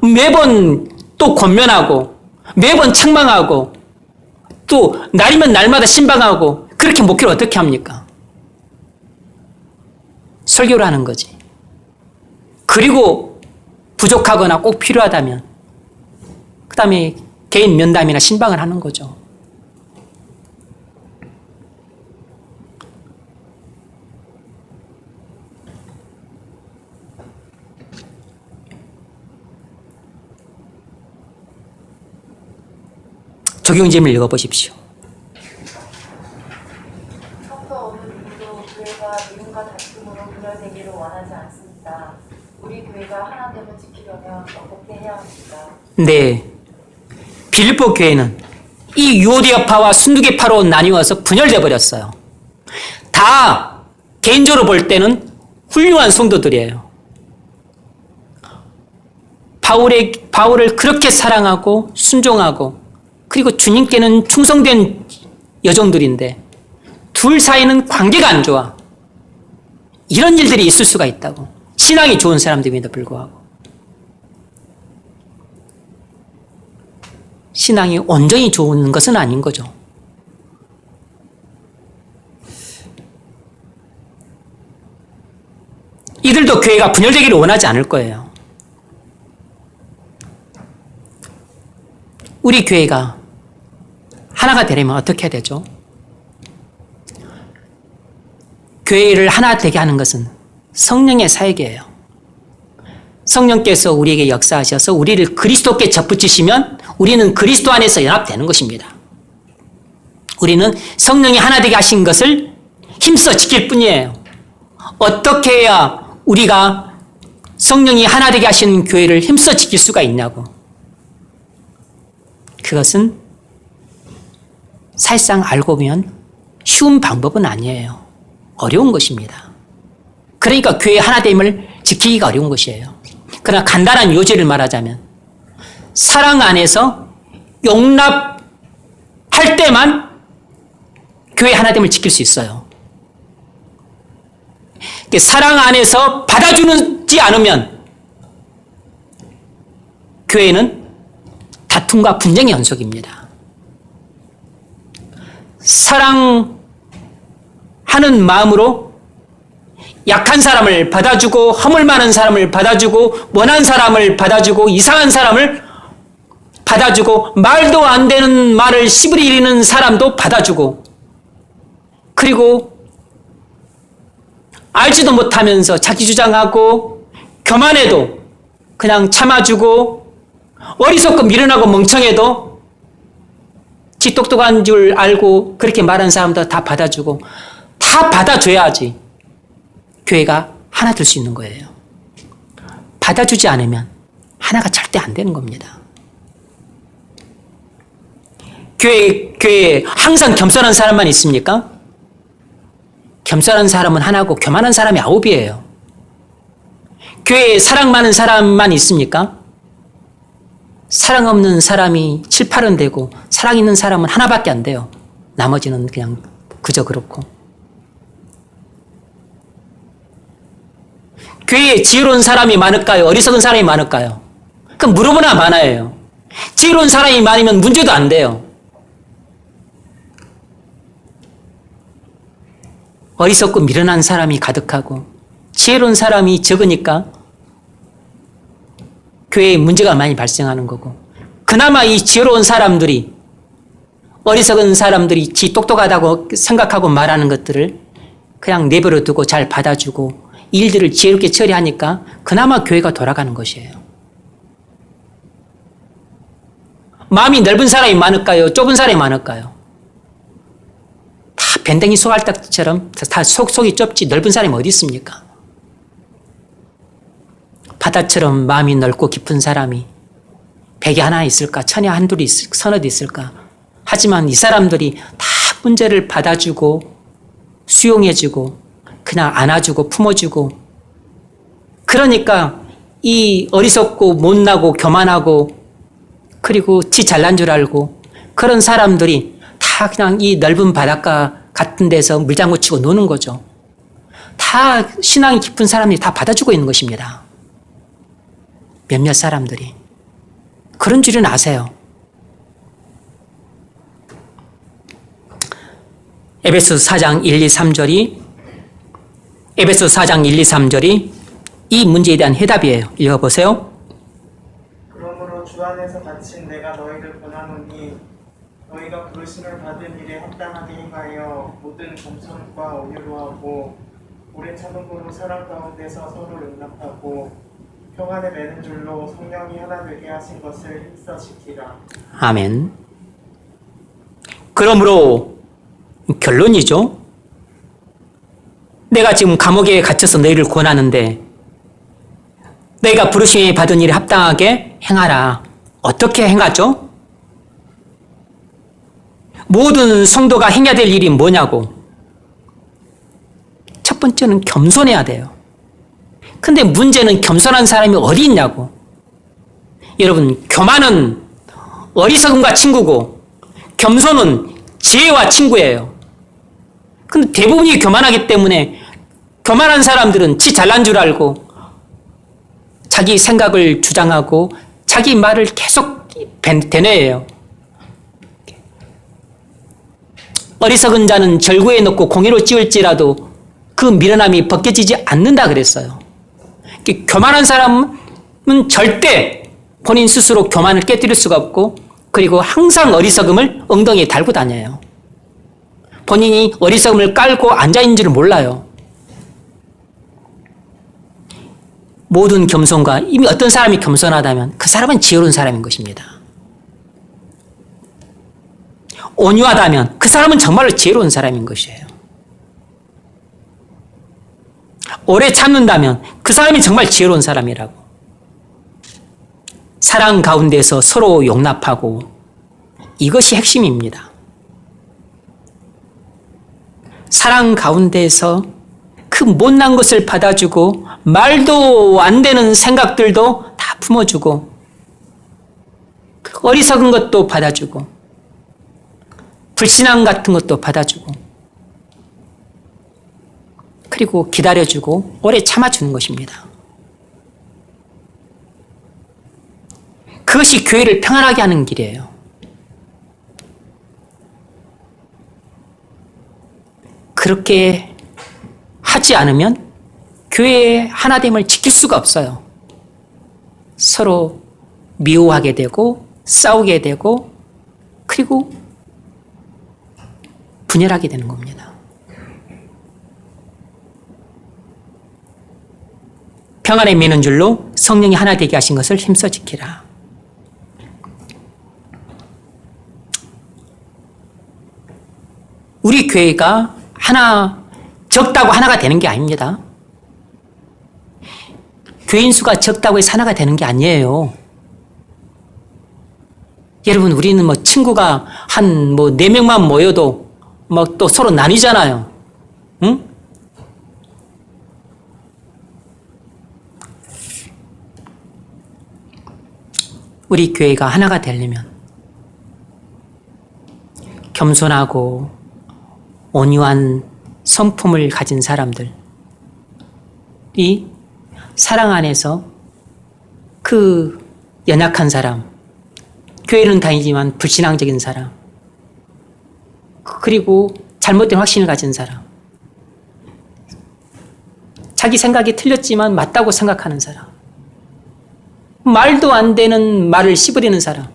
매번 또 권면하고 매번 책망하고 또 날이면 날마다 신방하고 그렇게 목회를 어떻게 합니까? 설교를 하는 거지. 그리고 부족하거나 꼭 필요하다면 그 다음에 개인 면담이나 신방을 하는 거죠. 적용점을 읽어보십시오. 성도 어느 누구도 교회가 미움과 다툼으로 분열되기를 원하지 않습니다. 우리 교회가 하나됨을 지키려면 어떻게 해야 합니까? 네. 빌립보 교회는 이 유오디아파와 순두계파로 나뉘어서 분열돼 버렸어요. 다 개인적으로 볼 때는 훌륭한 성도들이에요. 바울을 그렇게 사랑하고 순종하고 그리고 주님께는 충성된 여종들인데 둘 사이는 관계가 안 좋아. 이런 일들이 있을 수가 있다고. 신앙이 좋은 사람들임에도 불구하고. 신앙이 온전히 좋은 것은 아닌 거죠. 이들도 교회가 분열되기를 원하지 않을 거예요. 우리 교회가 하나가 되려면 어떻게 해야 되죠? 교회를 하나 되게 하는 것은 성령의 사역이에요. 성령께서 우리에게 역사하셔서 우리를 그리스도께 접붙이시면 우리는 그리스도 안에서 연합되는 것입니다. 우리는 성령이 하나 되게 하신 것을 힘써 지킬 뿐이에요. 어떻게 해야 우리가 성령이 하나 되게 하시는 교회를 힘써 지킬 수가 있냐고. 그것은 사실상 알고 보면 쉬운 방법은 아니에요. 어려운 것입니다. 그러니까 교회 하나됨을 지키기가 어려운 것이에요. 그러나 간단한 요지를 말하자면 사랑 안에서 용납할 때만 교회 하나됨을 지킬 수 있어요. 사랑 안에서 받아주지 않으면 교회는 다툼과 분쟁의 연속입니다. 사랑하는 마음으로 약한 사람을 받아주고 허물 많은 사람을 받아주고 원한 사람을 받아주고 이상한 사람을 받아주고 말도 안 되는 말을 씨부리는 사람도 받아주고 그리고 알지도 못하면서 자기 주장하고 교만해도 그냥 참아주고 어리석고 미련하고 멍청해도 지 똑똑한 줄 알고 그렇게 말하는 사람도 다 받아주고 다 받아줘야지 교회가 하나 될 수 있는 거예요. 받아주지 않으면 하나가 절대 안 되는 겁니다. 교회에 항상 겸손한 사람만 있습니까? 겸손한 사람은 하나고 교만한 사람이 9이에요. 교회에 사랑 많은 사람만 있습니까? 사랑 없는 사람이 7, 8은 되고 사랑 있는 사람은 하나밖에 안 돼요. 나머지는 그냥 그저 그렇고. 교회에 지혜로운 사람이 많을까요? 어리석은 사람이 많을까요? 그럼 물어보나 마나예요. 지혜로운 사람이 많으면 문제도 안 돼요. 어리석고 미련한 사람이 가득하고 지혜로운 사람이 적으니까 교회에 문제가 많이 발생하는 거고, 그나마 이 지혜로운 사람들이 어리석은 사람들이 지 똑똑하다고 생각하고 말하는 것들을 그냥 내버려 두고 잘 받아주고 일들을 지혜롭게 처리하니까 그나마 교회가 돌아가는 것이에요. 마음이 넓은 사람이 많을까요? 좁은 사람이 많을까요? 다 밴댕이 소갈딱지처럼 다 속이 좁지 넓은 사람이 어디 있습니까? 바다처럼 마음이 넓고 깊은 사람이 100이 하나 있을까? 1000이 한둘이 서너도 있을까? 하지만 이 사람들이 다 문제를 받아주고 수용해주고 그냥 안아주고 품어주고, 그러니까 이 어리석고 못나고 교만하고 그리고 지 잘난 줄 알고 그런 사람들이 다 그냥 이 넓은 바닷가 같은 데서 물장구 치고 노는 거죠. 다 신앙이 깊은 사람들이 다 받아주고 있는 것입니다. 몇몇 사람들이. 그런 줄은 아세요. 에베소서 4장 1, 2, 3절이 에베소서 4장 1, 2, 3절이 이 문제에 대한 해답이에요. 읽어보세요. 그러므로 주 안에서 갇힌 내가 너희를 권하노니 너희가 부르심을 받은 일에 합당하게 행하여 모든 겸손과 온유로 하고 오래 참음으로 사랑 가운데서 서로 용납하고 평안에 매는 줄로 성령이 하나 되게 하신 것을 힘써 지키라. 아멘. 그러므로 결론이죠. 내가 지금 감옥에 갇혀서 너희를 권하는데 너희가 부르심에 받은 일에 합당하게 행하라. 어떻게 행하죠? 모든 성도가 행해야 될 일이 뭐냐고. 첫 번째는 겸손해야 돼요. 근데 문제는 겸손한 사람이 어디 있냐고. 여러분, 교만은 어리석음과 친구고 겸손은 지혜와 친구예요. 근데 대부분이 교만하기 때문에 교만한 사람들은 지 잘난 줄 알고 자기 생각을 주장하고 자기 말을 계속 되뇌어요. 어리석은 자는 절구에 넣고 공회로 찌울지라도 그 미련함이 벗겨지지 않는다 그랬어요. 교만한 사람은 절대 본인 스스로 교만을 깨뜨릴 수가 없고, 그리고 항상 어리석음을 엉덩이에 달고 다녀요. 본인이 어리석음을 깔고 앉아있는 줄을 몰라요. 모든 겸손과, 이미 어떤 사람이 겸손하다면 그 사람은 지혜로운 사람인 것입니다. 온유하다면 그 사람은 정말로 지혜로운 사람인 것이에요. 오래 참는다면 그 사람이 정말 지혜로운 사람이라고. 사랑 가운데서 서로 용납하고, 이것이 핵심입니다. 사랑 가운데서 그 못난 것을 받아주고 말도 안 되는 생각들도 다 품어주고 어리석은 것도 받아주고 불신앙 같은 것도 받아주고 그리고 기다려주고 오래 참아주는 것입니다. 그것이 교회를 평안하게 하는 길이에요. 그렇게 하지 않으면 교회의 하나됨을 지킬 수가 없어요. 서로 미워하게 되고 싸우게 되고 그리고 분열하게 되는 겁니다. 평안에 미는 줄로 성령이 하나 되게 하신 것을 힘써 지키라. 우리 교회가 하나, 적다고 하나가 되는 게 아닙니다. 교인 수가 적다고 해서 하나가 되는 게 아니에요. 여러분, 우리는 뭐 친구가 한 뭐 4명만 모여도 뭐 또 서로 나뉘잖아요. 응? 우리 교회가 하나가 되려면 겸손하고 온유한 성품을 가진 사람들이 사랑 안에서 그 연약한 사람, 교회는 다니지만 불신앙적인 사람, 그리고 잘못된 확신을 가진 사람, 자기 생각이 틀렸지만 맞다고 생각하는 사람, 말도 안 되는 말을 씹으려는 사람,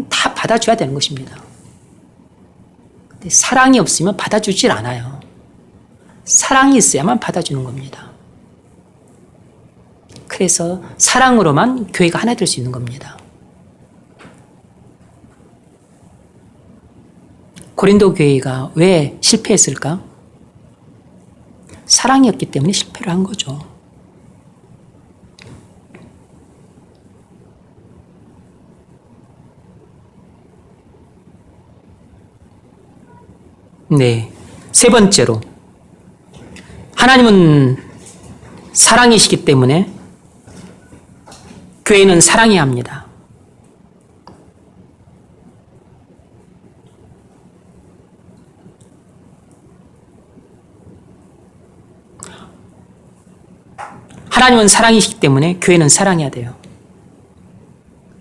다 받아줘야 되는 것입니다. 근데 사랑이 없으면 받아주질 않아요. 사랑이 있어야만 받아주는 겁니다. 그래서 사랑으로만 교회가 하나 될 수 있는 겁니다. 고린도 교회가 왜 실패했을까? 사랑이었기 때문에 실패를 한 거죠. 네. 세 번째로, 하나님은 사랑이시기 때문에 교회는 사랑해야 합니다. 하나님은 사랑이시기 때문에 교회는 사랑해야 돼요.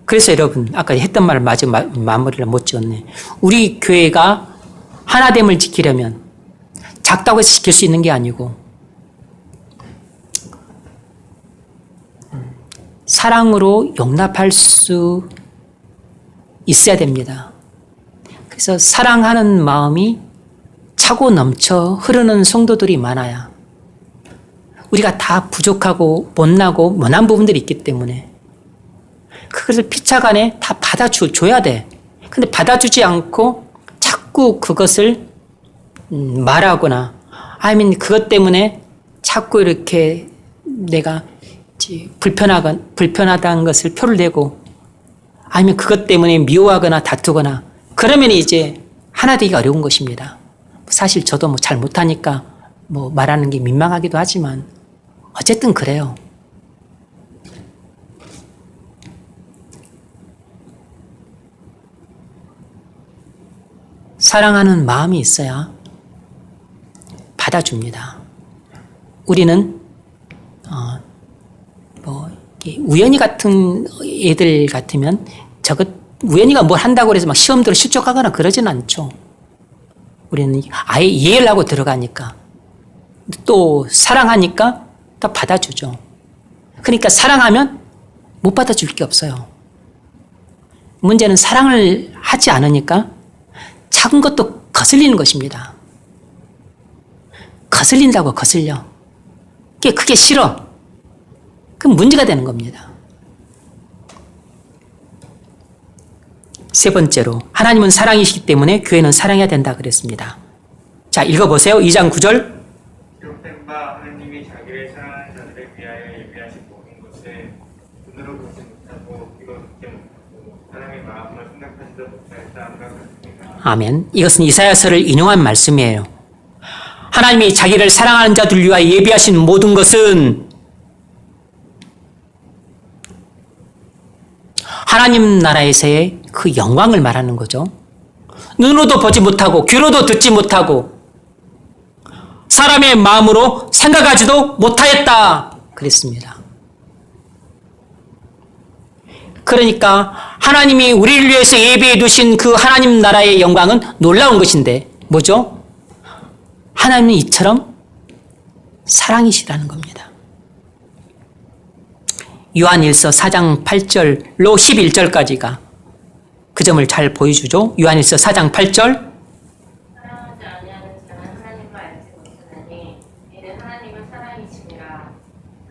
그래서 여러분, 아까 했던 말을 마무리를 못 지었네. 우리 교회가 하나됨을 지키려면 작다고 해서 지킬 수 있는 게 아니고 사랑으로 용납할 수 있어야 됩니다. 그래서 사랑하는 마음이 차고 넘쳐 흐르는 성도들이 많아야, 우리가 다 부족하고 못나고 모난 부분들이 있기 때문에 그것을 피차간에 다 받아줘야 돼. 근데 받아주지 않고 자꾸 그것을 말하거나 아니면 그것 때문에 자꾸 이렇게 내가 불편하다는 것을 표를 내고 아니면 그것 때문에 미워하거나 다투거나 그러면 이제 하나 되기가 어려운 것입니다. 사실 저도 뭐 잘 못하니까 뭐 말하는 게 민망하기도 하지만 어쨌든 그래요. 사랑하는 마음이 있어야 받아줍니다. 우리는 우연히 같은 애들 같으면 우연히가 뭘 한다고 해서 막 시험대로 실족하거나 그러진 않죠. 우리는 아예 이해를 하고 들어가니까 또 사랑하니까 다 받아주죠. 그러니까 사랑하면 못 받아줄 게 없어요. 문제는 사랑을 하지 않으니까 작은 것도 거슬리는 것입니다. 거슬린다고 거슬려. 그게 싫어. 그럼 문제가 되는 겁니다. 세 번째로, 하나님은 사랑이시기 때문에 교회는 사랑해야 된다 그랬습니다. 자, 읽어보세요. 2장 9절. 기록된 바 하나님이 자기를 사랑하는 자들을 위하여 예비하신 모든 것을 눈으로 보지 못하고 귀로 듣지 못하고 사람의 마음으로 생각하지도 못하였다는 것 같습니다. 아멘. 이것은 이사야서를 인용한 말씀이에요. 하나님이 자기를 사랑하는 자들 위하여 예비하신 모든 것은 하나님 나라에서의 그 영광을 말하는 거죠. 눈으로도 보지 못하고 귀로도 듣지 못하고 사람의 마음으로 생각하지도 못하였다 그랬습니다. 그러니까 하나님이 우리를 위해서 예비해 두신 그 하나님 나라의 영광은 놀라운 것인데 뭐죠? 하나님은 이처럼 사랑이시라는 겁니다. 요한일서 4장 8절로 11절까지가 그 점을 잘 보여주죠. 요한일서 4장 8절. 사랑하지 아니하는 자는 하나님을 알지 못하나니 이는 하나님은 사랑이시니라.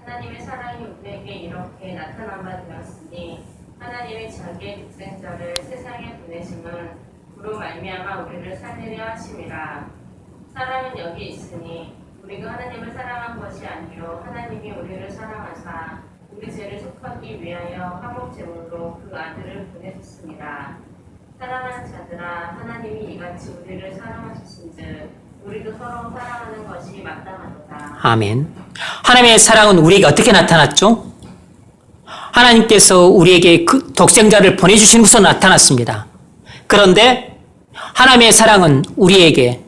하나님의 사랑이 우리에게 이렇게 나타난 바 되었으니 하나님이 자기의 독생자를 세상에 보내심은 그로 말미암아 우리를 살리려 하심이라. 사랑은 여기 있으니 우리가 하나님을 사랑한 것이 아니요 하나님이 우리를 사랑하사 우리 죄를 속하기 위하여 화목 제물로 그 아들을 보내셨습니다. 사랑하는 자들아, 하나님이 이같이 우리를 사랑하셨은즉 우리도 서로 사랑하는 것이 마땅하도다. 아멘. 하나님의 사랑은 우리에게 어떻게 나타났죠? 하나님께서 우리에게 그 독생자를 보내주신 것으로 나타났습니다. 그런데 하나님의 사랑은 우리에게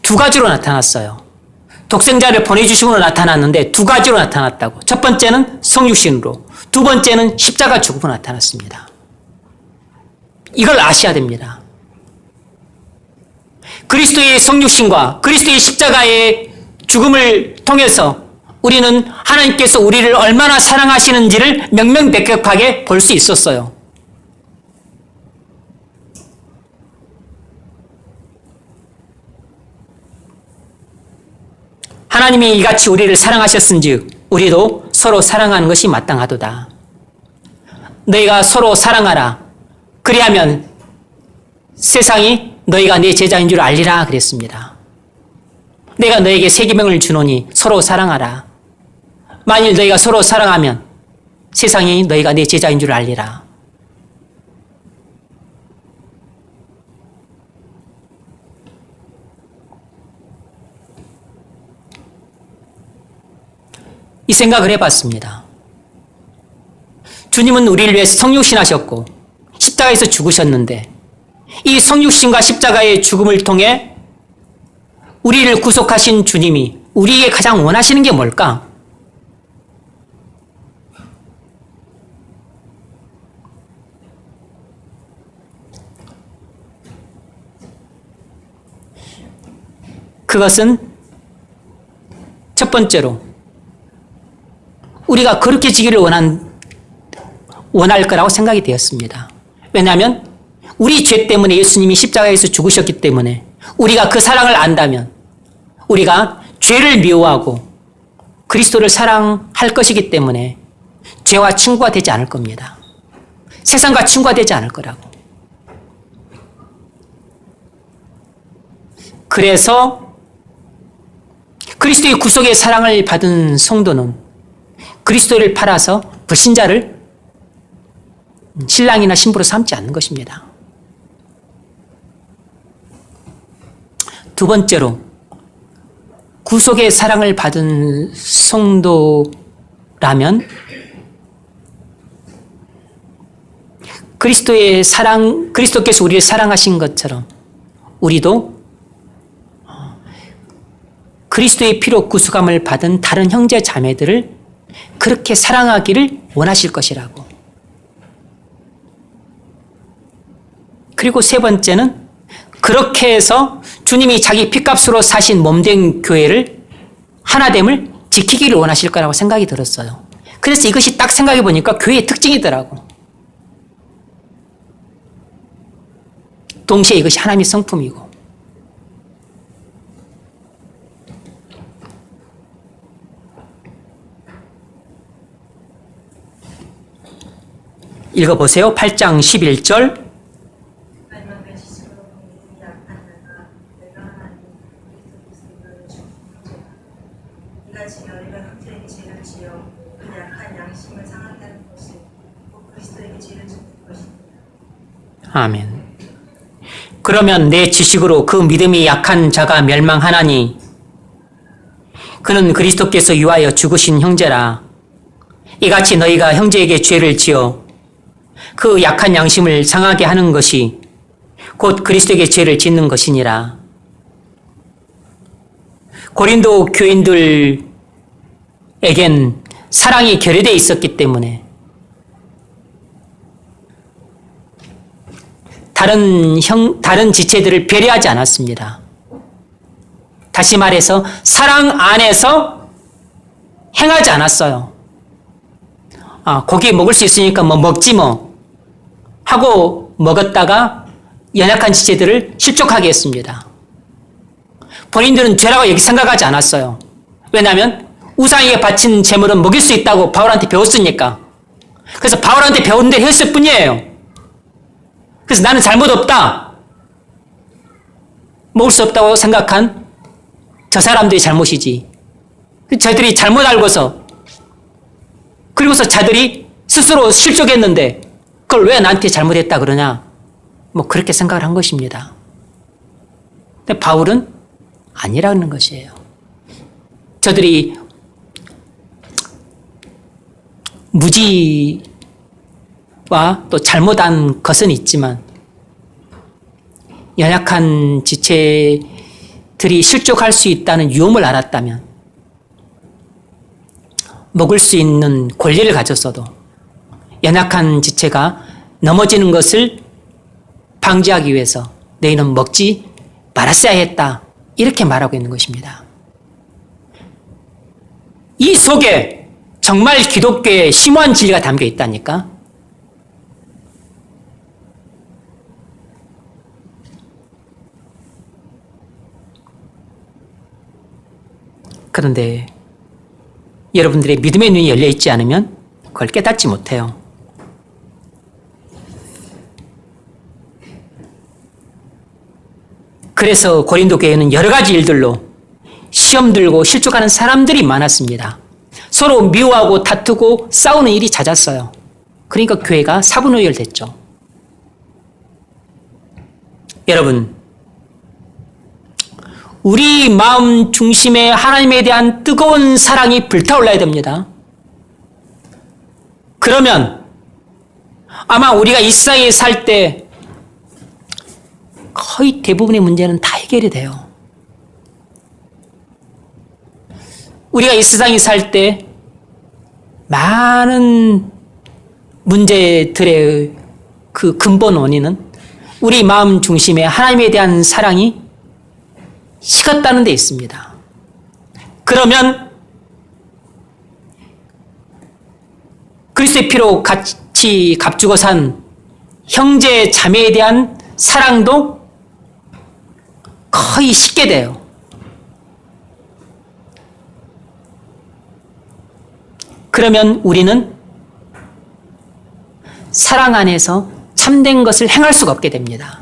두 가지로 나타났어요. 독생자를 보내주심으로 나타났는데 두 가지로 나타났다고. 첫 번째는 성육신으로, 두 번째는 십자가 죽음으로 나타났습니다. 이걸 아셔야 됩니다. 그리스도의 성육신과 그리스도의 십자가의 죽음을 통해서 우리는 하나님께서 우리를 얼마나 사랑하시는지를 명명백백하게 볼 수 있었어요. 하나님이 이같이 우리를 사랑하셨은즉 우리도 서로 사랑하는 것이 마땅하도다. 너희가 서로 사랑하라. 그리하면 세상이 너희가 내 제자인 줄 알리라 그랬습니다. 내가 너에게 새 계명을 주노니 서로 사랑하라. 만일 너희가 서로 사랑하면 세상이 너희가 내 제자인 줄 알리라. 이 생각을 해봤습니다. 주님은 우리를 위해서 성육신하셨고 십자가에서 죽으셨는데 이 성육신과 십자가의 죽음을 통해 우리를 구속하신 주님이 우리에게 가장 원하시는 게 뭘까? 그것은 첫 번째로 우리가 그렇게 지기를 원할 거라고 생각이 되었습니다. 왜냐하면 우리 죄 때문에 예수님이 십자가에서 죽으셨기 때문에 우리가 그 사랑을 안다면 우리가 죄를 미워하고 그리스도를 사랑할 것이기 때문에 죄와 친구가 되지 않을 겁니다. 세상과 친구가 되지 않을 거라고. 그래서 그리스도의 구속의 사랑을 받은 성도는 그리스도를 팔아서 불신자를 신랑이나 신부로 삼지 않는 것입니다. 두 번째로 구속의 사랑을 받은 성도라면 그리스도께서 우리를 사랑하신 것처럼 우리도 그리스도의 피로 구속함을 받은 다른 형제 자매들을 그렇게 사랑하기를 원하실 것이라고. 그리고 세 번째는 그렇게 해서 주님이 자기 피값으로 사신 몸된 교회를 하나됨을 지키기를 원하실 거라고 생각이 들었어요. 그래서 이것이 딱 생각해 보니까 교회의 특징이더라고. 동시에 이것이 하나님의 성품이고. 읽어보세요. 8장 11절. 이같이 너희가 형제에게 죄를 지어 그 약한 양심을 상하게 하는 것이 곧 그리스도에게 죄를 짓는 것입니다. 아멘. 그러면 내 지식으로 그 믿음이 약한 자가 멸망하나니 그는 그리스도께서 위하여 죽으신 형제라. 이같이 너희가 형제에게 죄를 지어 그 약한 양심을 상하게 하는 것이 곧 그리스도에게 죄를 짓는 것이니라. 고린도 교인들에겐 사랑이 결여되어 있었기 때문에 다른 지체들을 배려하지 않았습니다. 다시 말해서 사랑 안에서 행하지 않았어요. 고기 먹을 수 있으니까 뭐 먹지 뭐 하고 먹었다가 연약한 지체들을 실족하게 했습니다. 본인들은 죄라고 여기 생각하지 않았어요. 왜냐하면 우상에게 바친 제물은 먹일 수 있다고 바울한테 배웠으니까. 그래서 바울한테 배운 대로 했을 뿐이에요. 그래서 나는 잘못 없다. 먹을 수 없다고 생각한 저 사람들이 잘못이지. 저들이 잘못 알고서 그리고서 자들이 스스로 실족했는데 그걸 왜 나한테 잘못했다 그러냐. 뭐 그렇게 생각을 한 것입니다. 근데 바울은 아니라는 것이에요. 저들이 무지와 또 잘못한 것은 있지만 연약한 지체들이 실족할 수 있다는 위험을 알았다면 먹을 수 있는 권리를 가졌어도 연약한 지체가 넘어지는 것을 방지하기 위해서 너희는 먹지 말았어야 했다. 이렇게 말하고 있는 것입니다. 이 속에 정말 기독교의 심오한 진리가 담겨 있다니까. 그런데 여러분들의 믿음의 눈이 열려 있지 않으면 그걸 깨닫지 못해요. 그래서 고린도 교회는 여러 가지 일들로 시험 들고 실족하는 사람들이 많았습니다. 서로 미워하고 다투고 싸우는 일이 잦았어요. 그러니까 교회가 사분오열됐죠. 여러분, 우리 마음 중심에 하나님에 대한 뜨거운 사랑이 불타올라야 됩니다. 그러면 아마 우리가 이 세상에 살 때 거의 대부분의 문제는 다 해결이 돼요. 우리가 이 세상에 살 때 많은 문제들의 그 근본 원인은 우리 마음 중심에 하나님에 대한 사랑이 식었다는 데 있습니다. 그러면 그리스도의 피로 같이 값주고 산 형제 자매에 대한 사랑도 거의 식게 돼요. 그러면 우리는 사랑 안에서 참된 것을 행할 수가 없게 됩니다.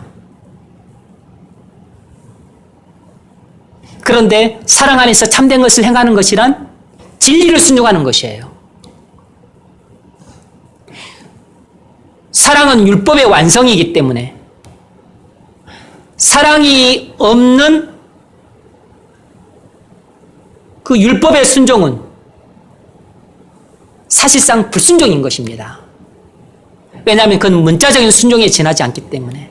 그런데 사랑 안에서 참된 것을 행하는 것이란 진리를 순종하는 것이에요. 사랑은 율법의 완성이기 때문에 사랑이 없는 그 율법의 순종은 사실상 불순종인 것입니다. 왜냐하면 그건 문자적인 순종에 지나지 않기 때문에.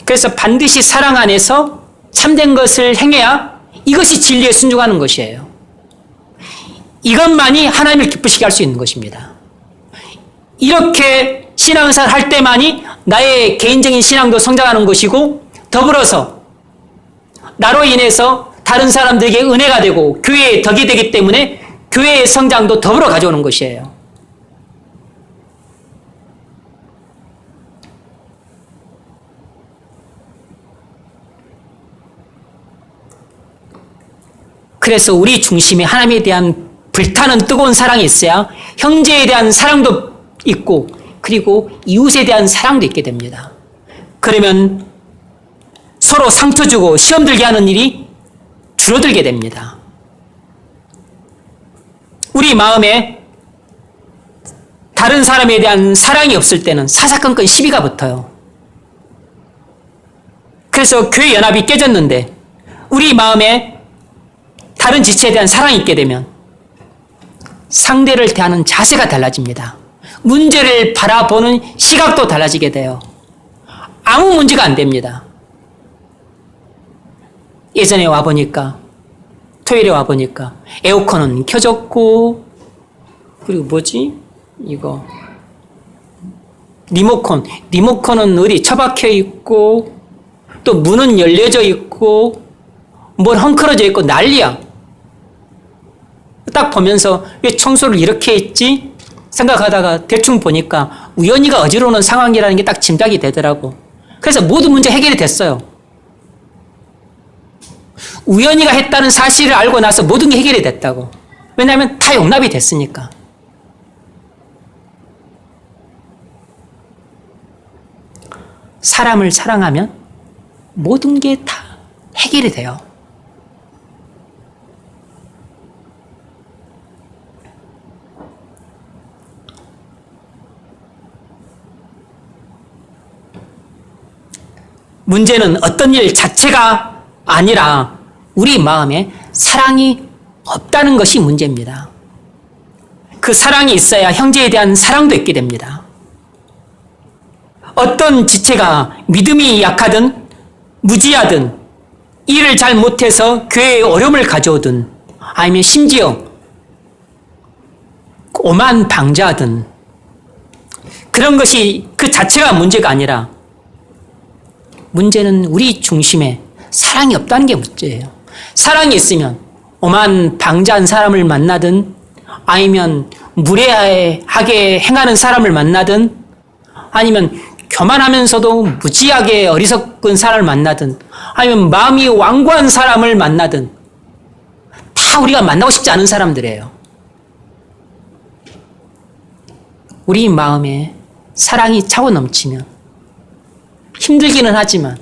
그래서 반드시 사랑 안에서 참된 것을 행해야 이것이 진리에 순종하는 것이에요. 이것만이 하나님을 기쁘시게 할 수 있는 것입니다. 이렇게 신앙생활 할 때만이 나의 개인적인 신앙도 성장하는 것이고 더불어서 나로 인해서 다른 사람들에게 은혜가 되고 교회의 덕이 되기 때문에 교회의 성장도 더불어 가져오는 것이에요. 그래서 우리 중심에 하나님에 대한 불타는 뜨거운 사랑이 있어야 형제에 대한 사랑도 있고 그리고 이웃에 대한 사랑도 있게 됩니다. 그러면 서로 상처 주고 시험 들게 하는 일이 줄어들게 됩니다. 우리 마음에 다른 사람에 대한 사랑이 없을 때는 사사건건 시비가 붙어요. 그래서 교회 연합이 깨졌는데 우리 마음에 다른 지체에 대한 사랑이 있게 되면 상대를 대하는 자세가 달라집니다. 문제를 바라보는 시각도 달라지게 돼요. 아무 문제가 안 됩니다. 예전에 와보니까 토요일에 와보니까 에어컨은 켜졌고 그리고 뭐지? 이거 리모컨은 어디 처박혀 있고 또 문은 열려져 있고 뭘 헝클어져 있고 난리야. 딱 보면서 왜 청소를 이렇게 했지? 생각하다가 대충 보니까 우연히가 어지러우는 상황이라는 게 딱 짐작이 되더라고. 그래서 모든 문제 해결이 됐어요. 우연히가 했다는 사실을 알고 나서 모든 게 해결이 됐다고. 왜냐하면 다 용납이 됐으니까. 사람을 사랑하면 모든 게 다 해결이 돼요. 문제는 어떤 일 자체가 아니라 우리 마음에 사랑이 없다는 것이 문제입니다. 그 사랑이 있어야 형제에 대한 사랑도 있게 됩니다. 어떤 지체가 믿음이 약하든 무지하든 일을 잘 못해서 교회에 어려움을 가져오든 아니면 심지어 오만 방자하든 그런 것이 그 자체가 문제가 아니라 문제는 우리 중심에 사랑이 없다는 게 문제예요. 사랑이 있으면 오만 방자한 사람을 만나든 아니면 무례하게 행하는 사람을 만나든 아니면 교만하면서도 무지하게 어리석은 사람을 만나든 아니면 마음이 완고한 사람을 만나든 다 우리가 만나고 싶지 않은 사람들이에요. 우리 마음에 사랑이 차고 넘치면 힘들기는 하지만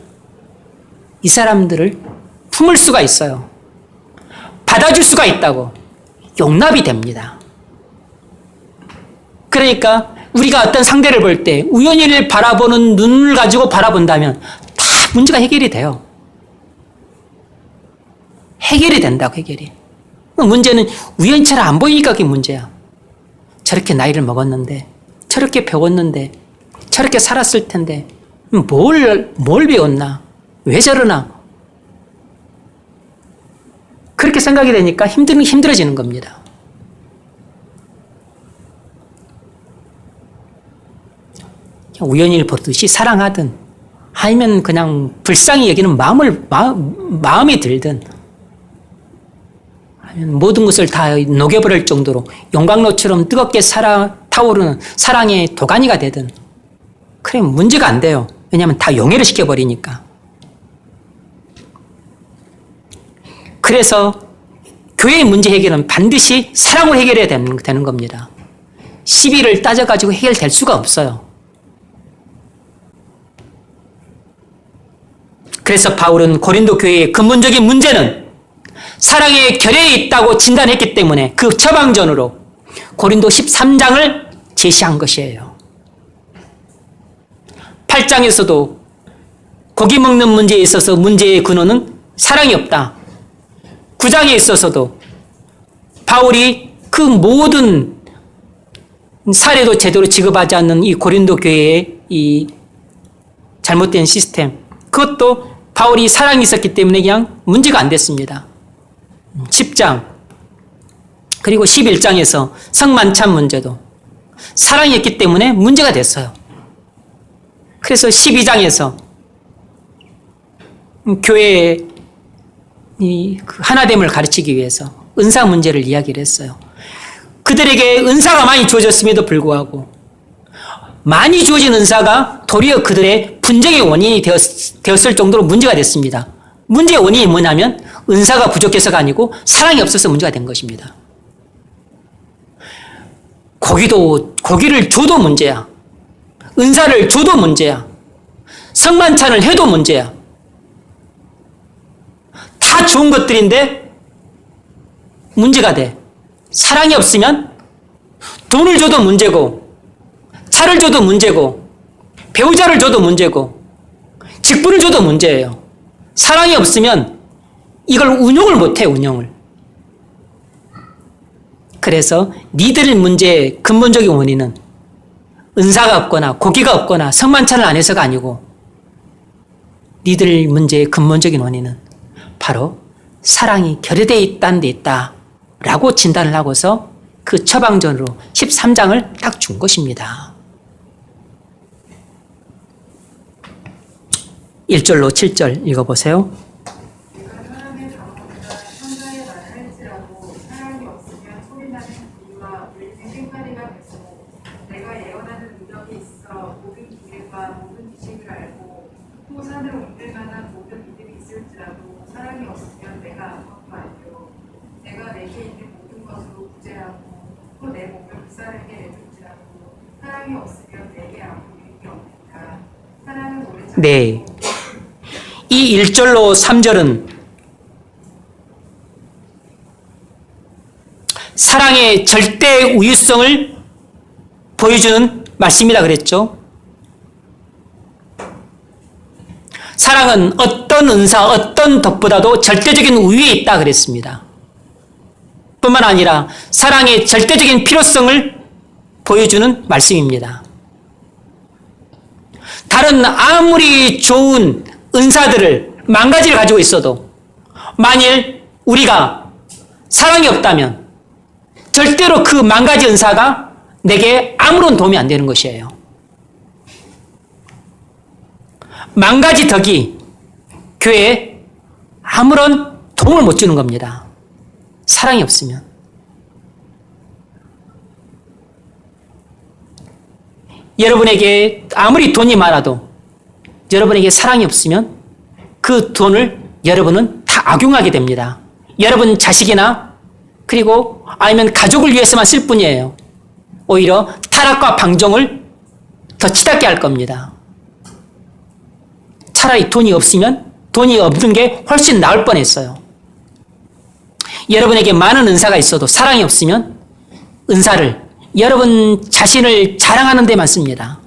이 사람들을 품을 수가 있어요. 받아줄 수가 있다고. 용납이 됩니다. 그러니까 우리가 어떤 상대를 볼 때 우연히를 바라보는 눈을 가지고 바라본다면 다 문제가 해결이 돼요. 해결이 된다고, 해결이. 문제는 우연처럼 안 보이니까 그게 문제야. 저렇게 나이를 먹었는데, 저렇게 배웠는데, 저렇게 살았을 텐데, 뭘 배웠나? 왜 저러나? 그렇게 생각이 되니까 힘들어지는 겁니다. 우연히 보듯이 사랑하든 아니면 그냥 불쌍히 여기는 마음이 들든 아니면 모든 것을 다 녹여버릴 정도로 용광로처럼 뜨겁게 타오르는 사랑의 도가니가 되든 그래 문제가 안 돼요. 왜냐하면 다 용해를 시켜버리니까. 그래서 교회의 문제 해결은 반드시 사랑으로 해결해야 되는 겁니다. 시비를 따져가지고 해결될 수가 없어요. 그래서 바울은 고린도 교회의 근본적인 문제는 사랑의 결여에 있다고 진단했기 때문에 그 처방전으로 고린도 13장을 제시한 것이에요. 8장에서도 고기 먹는 문제에 있어서 문제의 근원은 사랑이 없다. 9장에 있어서도 바울이 그 모든 사례도 제대로 지급하지 않는 이 고린도 교회의 이 잘못된 시스템, 그것도 바울이 사랑이 있었기 때문에 그냥 문제가 안 됐습니다. 10장 그리고 11장에서 성만찬 문제도 사랑이 있기 때문에 문제가 됐어요. 그래서 12장에서 교회의 하나됨을 가르치기 위해서 은사 문제를 이야기를 했어요. 그들에게 은사가 많이 주어졌음에도 불구하고 많이 주어진 은사가 도리어 그들의 분쟁의 원인이 되었을 정도로 문제가 됐습니다. 문제의 원인이 뭐냐면 은사가 부족해서가 아니고 사랑이 없어서 문제가 된 것입니다. 고기를 줘도 문제야. 은사를 줘도 문제야. 성만찬을 해도 문제야. 다 좋은 것들인데 문제가 돼. 사랑이 없으면 돈을 줘도 문제고 차를 줘도 문제고 배우자를 줘도 문제고 직분을 줘도 문제예요. 사랑이 없으면 이걸 운용을 못해, 운용을. 그래서 니들 문제의 근본적인 원인은 은사가 없거나 고기가 없거나 성만찬을 안 해서가 아니고 니들 문제의 근본적인 원인은 바로 사랑이 결여되어 있다는 데 있다라고 진단을 하고서 그 처방전으로 13장을 딱 준 것입니다. 1절로 7절 읽어보세요. 내가 사람의 방언과 천사의 말을 할지라도 사랑이 없으면 소리나는 귀와 울리는 꽹과리가 되고 내가 예언하는 능력이 있어 모든 기회와 모든 지식을 알고 또 산을 옮길 만한 모든 믿음이 있을지라도 사랑이 없으면 내가 아무것도 아니요. 내가 내게 있는 모든 것으로 구제하고 또 내 몸을 그 사람에게 내줄지라도 사랑이 없으면 내게 아무 유익이 없느니라. 사랑은 오래 참고 네. 이 1절로 3절은 사랑의 절대 우유성을 보여주는 말씀이라 그랬죠. 사랑은 어떤 은사, 어떤 덕보다도 절대적인 우위에 있다 그랬습니다. 뿐만 아니라 사랑의 절대적인 필요성을 보여주는 말씀입니다. 다른 아무리 좋은 은사들을 만 가지를 가지고 있어도 만일 우리가 사랑이 없다면 절대로 그 만 가지 은사가 내게 아무런 도움이 안 되는 것이에요. 만 가지 덕이 교회에 아무런 도움을 못 주는 겁니다. 사랑이 없으면. 여러분에게 아무리 돈이 많아도 여러분에게 사랑이 없으면 그 돈을 여러분은 다 악용하게 됩니다. 여러분 자식이나 그리고 아니면 가족을 위해서만 쓸 뿐이에요. 오히려 타락과 방종을 더 치닫게 할 겁니다. 차라리 돈이 없으면 돈이 없는 게 훨씬 나을 뻔했어요. 여러분에게 많은 은사가 있어도 사랑이 없으면 은사를 여러분 자신을 자랑하는 데만 씁니다.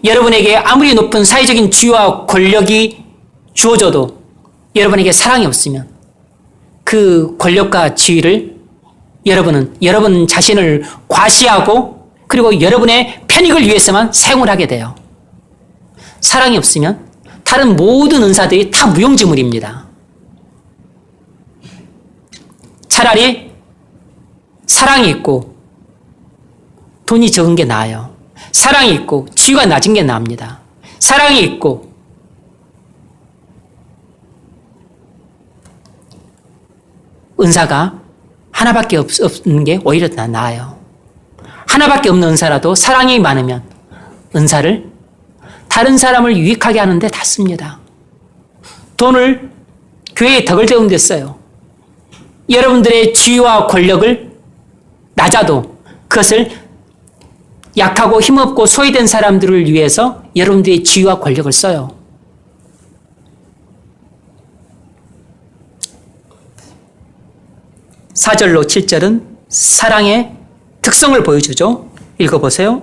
여러분에게 아무리 높은 사회적인 지위와 권력이 주어져도 여러분에게 사랑이 없으면 그 권력과 지위를 여러분은 여러분 자신을 과시하고 그리고 여러분의 편익을 위해서만 사용을 하게 돼요. 사랑이 없으면 다른 모든 은사들이 다 무용지물입니다. 차라리 사랑이 있고 돈이 적은 게 나아요. 사랑이 있고 지위가 낮은 게 나옵니다. 사랑이 있고 은사가 하나밖에 없는 게 오히려 나아요. 하나밖에 없는 은사라도 사랑이 많으면 은사를 다른 사람을 유익하게 하는데 다 씁니다. 돈을 교회에 덕을 세운 데 써요. 여러분들의 지위와 권력을 낮아도 그것을 약하고 힘없고 소외된 사람들을 위해서 여러분들의 지위와 권력을 써요. (4절로) (7절은) 사랑의 특성을 보여주죠. 읽어보세요.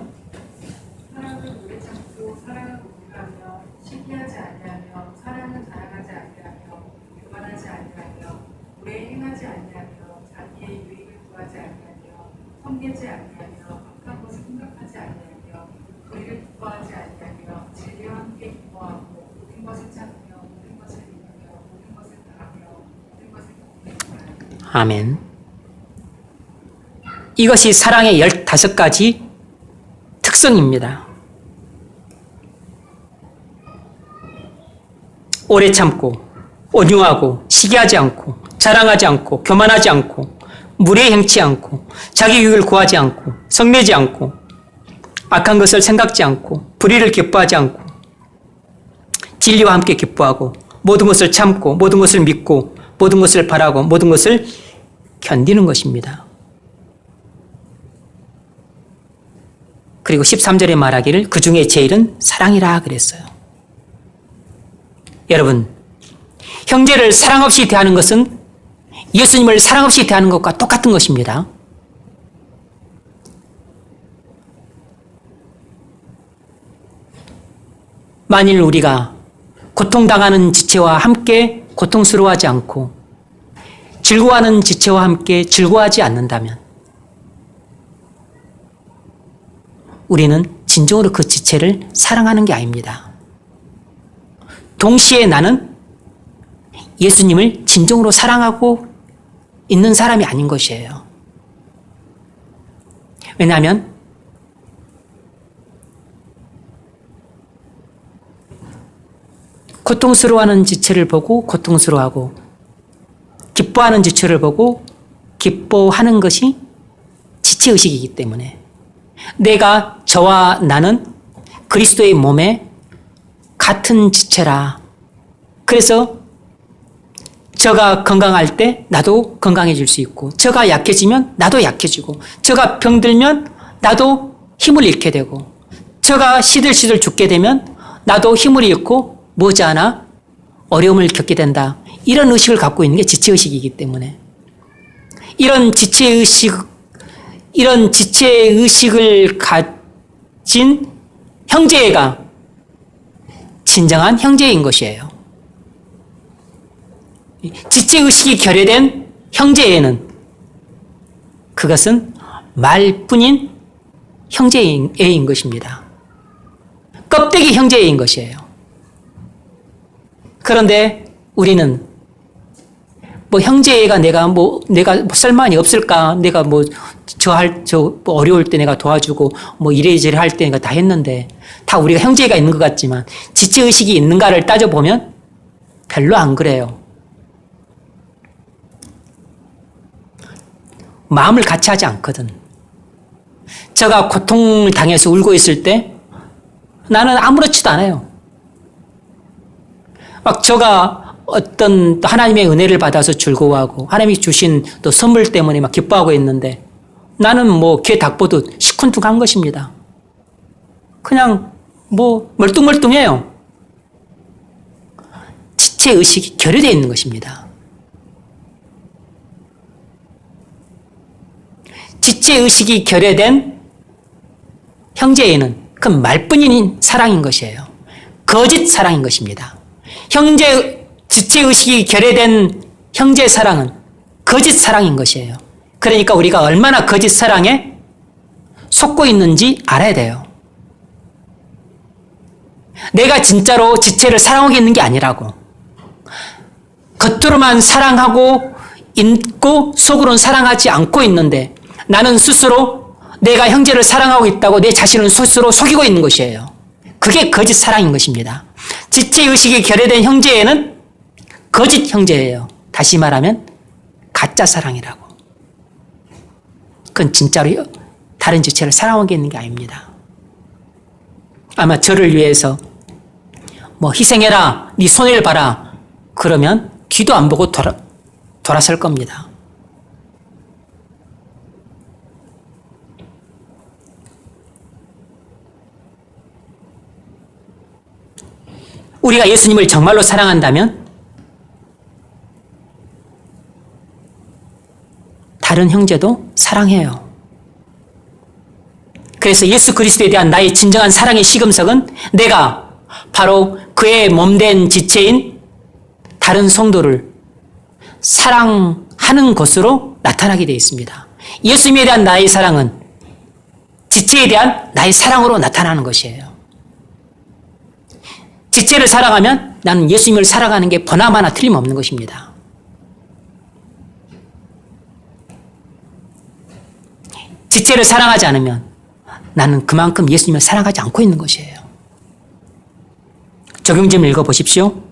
사랑은 오래 참고 사랑은 온유하며 시기하지 아니하며 사랑은 자랑하지 아니하며 교만하지 아니하며 오래 행하지 아니하며 자기의 유익을 구하지 아니하며 성내지 아니하며 악한 것을 생각하지 아니하며 도리를 기뻐하지 아니하며 진리와 함께 기뻐하고 모든 것을 참으며 모든 것을 믿으며 모든 것을 바라며 모든 것을 경외하며. 아멘. 이것이 사랑의 15가지 특성입니다. 오래 참고, 온유하고, 시기하지 않고, 자랑하지 않고, 교만하지 않고, 무례 행치 않고, 자기 유익을 구하지 않고, 성내지 않고, 악한 것을 생각지 않고, 불의를 기뻐하지 않고, 진리와 함께 기뻐하고, 모든 것을 참고, 모든 것을 믿고, 모든 것을 바라고, 모든 것을 견디는 것입니다. 그리고 13절에 말하기를 그 중에 제일은 사랑이라 그랬어요. 여러분, 형제를 사랑 없이 대하는 것은 예수님을 사랑 없이 대하는 것과 똑같은 것입니다. 만일 우리가 고통당하는 지체와 함께 고통스러워하지 않고 즐거워하는 지체와 함께 즐거워하지 않는다면 우리는 진정으로 그 지체를 사랑하는 게 아닙니다. 동시에 나는 예수님을 진정으로 사랑하고 있는 사람이 아닌 것이에요. 왜냐하면 고통스러워하는 지체를 보고 고통스러워하고 기뻐하는 지체를 보고 기뻐하는 것이 지체의식이기 때문에 저와 나는 그리스도의 몸에 같은 지체라 그래서 저가 건강할 때 나도 건강해질 수 있고, 저가 약해지면 나도 약해지고, 저가 병들면 나도 힘을 잃게 되고, 저가 시들시들 죽게 되면 나도 힘을 잃고 머지않아 어려움을 겪게 된다. 이런 의식을 갖고 있는 게 지체의식이기 때문에 이런 지체의식을 가진 형제애가 진정한 형제인 것이에요. 지체의식이 결여된 형제애는 그것은 말뿐인 형제애인 것입니다. 껍데기 형제애인 것이에요. 그런데 우리는 형제애가 내가 쓸만이 없을까? 내가 어려울 때 내가 도와주고 이래저래 할 때 내가 다 했는데, 다 우리가 형제애가 있는 것 같지만 지체의식이 있는가를 따져보면 별로 안 그래요. 마음을 같이 하지 않거든. 저가 고통을 당해서 울고 있을 때 나는 아무렇지도 않아요. 저가 어떤 하나님의 은혜를 받아서 즐거워하고 하나님이 주신 또 선물 때문에 기뻐하고 있는데 나는 귀에 닭 보듯 시큰둥한 것입니다. 그냥 멀뚱멀뚱해요. 지체의식이 결여되어 있는 것입니다. 지체의식이 결여된 형제애는 그 말뿐인 사랑인 것이에요. 거짓 사랑인 것입니다. 지체의식이 결여된 형제 사랑은 거짓 사랑인 것이에요. 그러니까 우리가 얼마나 거짓 사랑에 속고 있는지 알아야 돼요. 내가 진짜로 지체를 사랑하고 있는 게 아니라고. 겉으로만 사랑하고 있고 속으로는 사랑하지 않고 있는데 나는 스스로 내가 형제를 사랑하고 있다고 내 자신을 스스로 속이고 있는 것이에요. 그게 거짓 사랑인 것입니다. 지체의식이 결여된 형제애는 거짓 형제예요. 다시 말하면 가짜 사랑이라고. 그건 진짜로 다른 지체를 사랑하고 있는 게 아닙니다. 아마 저를 위해서 희생해라, 네 손해를 봐라 그러면 뒤도 안 보고 돌아설 겁니다. 우리가 예수님을 정말로 사랑한다면 다른 형제도 사랑해요. 그래서 예수 그리스도에 대한 나의 진정한 사랑의 시금석은 내가 바로 그의 몸된 지체인 다른 성도를 사랑하는 것으로 나타나게 되어 있습니다. 예수님에 대한 나의 사랑은 지체에 대한 나의 사랑으로 나타나는 것이에요. 지체를 사랑하면 나는 예수님을 사랑하는 게 보나마나 틀림없는 것입니다. 지체를 사랑하지 않으면 나는 그만큼 예수님을 사랑하지 않고 있는 것이에요. 적용 좀 읽어보십시오.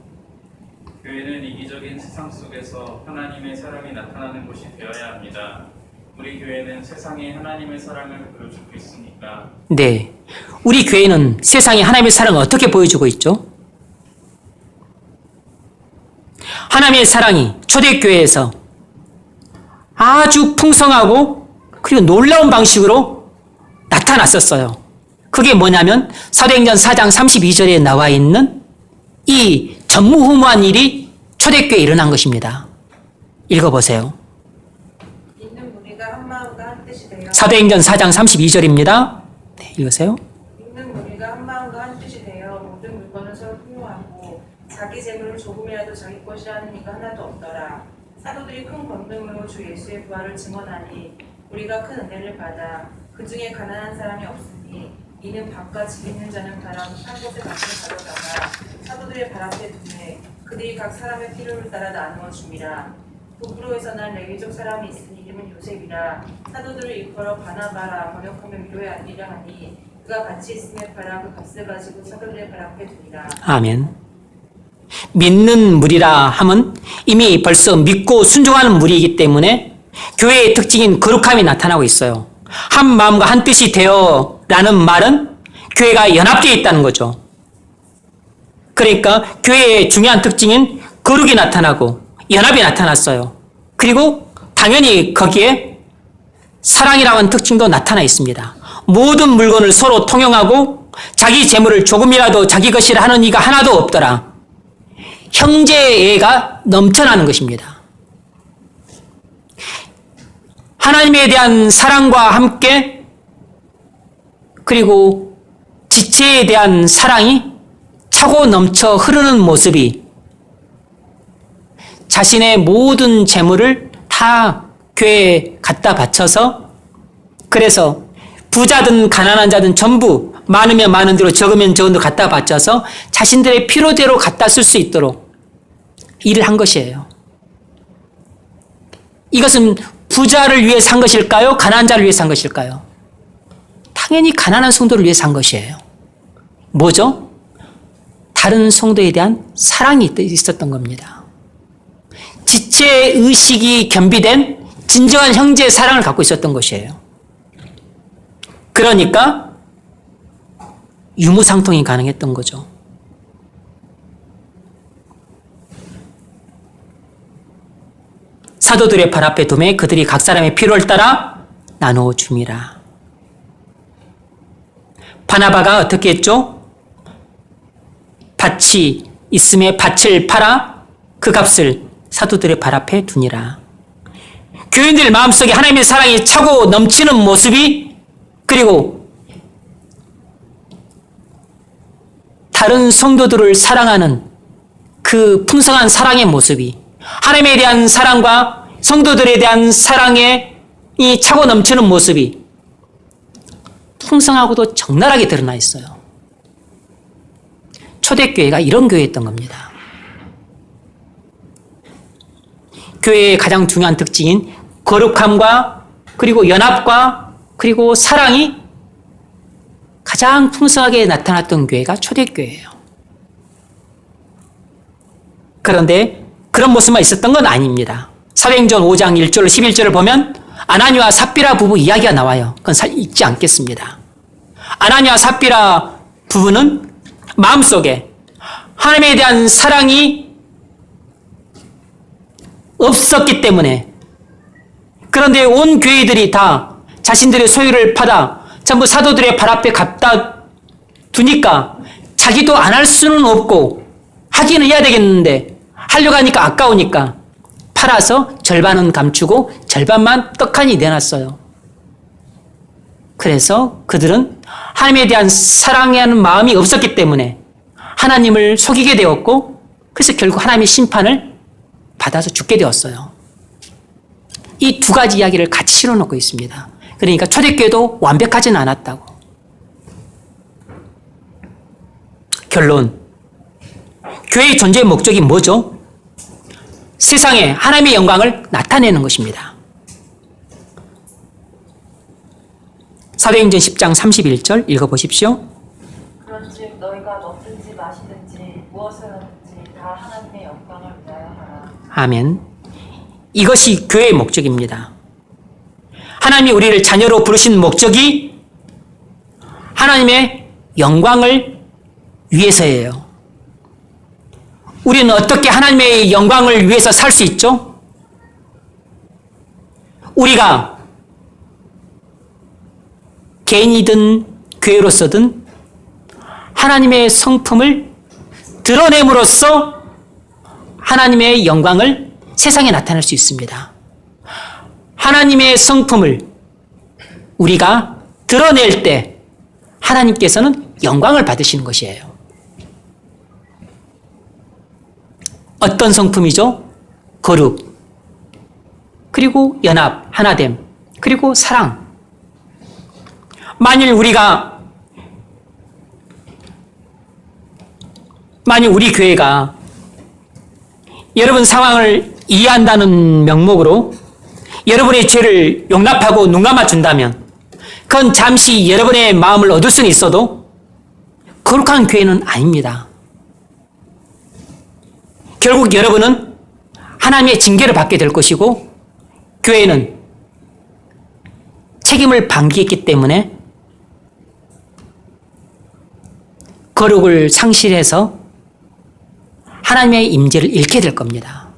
교회는 이기적인 세상 속에서 하나님의 사랑이 나타나는 곳이 되어야 합니다. 우리 교회는 세상에 하나님의 사랑을 보여주고 있으니까. 네, 우리 교회는 세상에 하나님의 사랑을 어떻게 보여주고 있죠? 하나님의 사랑이 초대교회에서 아주 풍성하고 그리고 놀라운 방식으로 나타났었어요. 그게 뭐냐면 사도행전 4장 32절에 나와 있는 이 전무후무한 일이 초대교회에 일어난 것입니다. 읽어보세요. 믿는 무리가 한 마음과 한 뜻이 되어 사도행전 4장 32절입니다. 네, 읽으세요. 믿는 무리가 한 마음과 한 뜻이 되어 모든 물건을 서로 통용하고 자기 재물을 조금이라도 자기 것이라 하는 이가 하나도 없더라. 사도들이 큰 권능으로 주 예수의 부활을 증언하니 우리가 큰 은혜를 받아 그 중에 가난한 사람이 없으니 이는 밥과 집 있는 자는 가랑 한 곳에 같이 가져다가 사도들의 발 앞에 두매 그들이 각 사람의 필요를 따라 나누어 줍니다. 도브로에서 난 레위족 사람이 있으니 이름은 요셉이라 사도들을 이끌어 바나바라 번역하며 위로에 앉으려 하니 그가 같이 있음에 팔아 그 값을 가지고 사도들의 발 앞에 두니라. 아멘. 믿는 무리라 함은 이미 벌써 믿고 순종하는 무리이기 때문에 교회의 특징인 거룩함이 나타나고 있어요. 한 마음과 한 뜻이 되어 라는 말은 교회가 연합되어 있다는 거죠. 그러니까 교회의 중요한 특징인 거룩이 나타나고 연합이 나타났어요. 그리고 당연히 거기에 사랑이라고 하는 특징도 나타나 있습니다. 모든 물건을 서로 통용하고 자기 재물을 조금이라도 자기 것이라 하는 이가 하나도 없더라. 형제애가 넘쳐나는 것입니다. 하나님에 대한 사랑과 함께 그리고 지체에 대한 사랑이 차고 넘쳐 흐르는 모습이 자신의 모든 재물을 다 교회에 갖다 바쳐서 그래서 부자든 가난한 자든 전부 많으면 많은 대로 적으면 적은 대로 갖다 바쳐서 자신들의 필요대로 갖다 쓸 수 있도록 일을 한 것이에요. 이것은 부자를 위해서 한 것일까요? 가난한 자를 위해서 한 것일까요? 당연히 가난한 성도를 위해서 한 것이에요. 뭐죠? 다른 성도에 대한 사랑이 있었던 겁니다. 지체 의식이 겸비된 진정한 형제의 사랑을 갖고 있었던 것이에요. 그러니까 유무상통이 가능했던 거죠. 사도들의 발 앞에 두매 그들이 각 사람의 필요를 따라 나누어 줌이라. 바나바가 어떻게 했죠? 밭이 있음에 밭을 팔아 그 값을 사도들의 발 앞에 두니라. 교인들 마음속에 하나님의 사랑이 차고 넘치는 모습이 그리고 다른 성도들을 사랑하는 그 풍성한 사랑의 모습이 하나님에 대한 사랑과 성도들에 대한 사랑이 차고 넘치는 모습이 풍성하고도 적나라하게 드러나 있어요. 초대교회가 이런 교회였던 겁니다. 교회의 가장 중요한 특징인 거룩함과 그리고 연합과 그리고 사랑이 가장 풍성하게 나타났던 교회가 초대교회예요. 그런데 그런 모습만 있었던 건 아닙니다. 사도행전 5장 1절 11절을 보면 아나니와 삽비라 부부 이야기가 나와요. 그건 읽지 않겠습니다. 아나니와 삽비라 부부는 마음속에 하나님에 대한 사랑이 없었기 때문에 그런데 온 교회들이 다 자신들의 소유를 받아 전부 사도들의 발 앞에 갖다 두니까 자기도 안 할 수는 없고 하기는 해야 되겠는데 하려고 하니까 아까우니까 팔아서 절반은 감추고 절반만 떡하니 내놨어요. 그래서 그들은 하나님에 대한 사랑하는 마음이 없었기 때문에 하나님을 속이게 되었고 그래서 결국 하나님의 심판을 받아서 죽게 되었어요. 이 두 가지 이야기를 같이 실어놓고 있습니다. 그러니까 초대교회도 완벽하지는 않았다고. 결론. 교회의 존재의 목적이 뭐죠? 세상에 하나님의 영광을 나타내는 것입니다. 사도행전 10장 31절 읽어보십시오. 그런즉 너희가 먹든지 마시든지 무엇을 하든지 다 하나님의 영광을 위하여 하라. 아멘. 이것이 교회의 목적입니다. 하나님이 우리를 자녀로 부르신 목적이 하나님의 영광을 위해서예요. 우리는 어떻게 하나님의 영광을 위해서 살 수 있죠? 우리가 개인이든 교회로서든 하나님의 성품을 드러냄으로써 하나님의 영광을 세상에 나타낼 수 있습니다. 하나님의 성품을 우리가 드러낼 때 하나님께서는 영광을 받으시는 것이에요. 어떤 성품이죠? 거룩, 그리고 연합, 하나됨, 그리고 사랑. 만일 우리 교회가 여러분 상황을 이해한다는 명목으로 여러분의 죄를 용납하고 눈 감아준다면 그건 잠시 여러분의 마음을 얻을 수는 있어도 거룩한 교회는 아닙니다. 결국 여러분은 하나님의 징계를 받게 될 것이고 교회는 책임을 방기했기 때문에 거룩을 상실해서 하나님의 임재를 잃게 될 겁니다.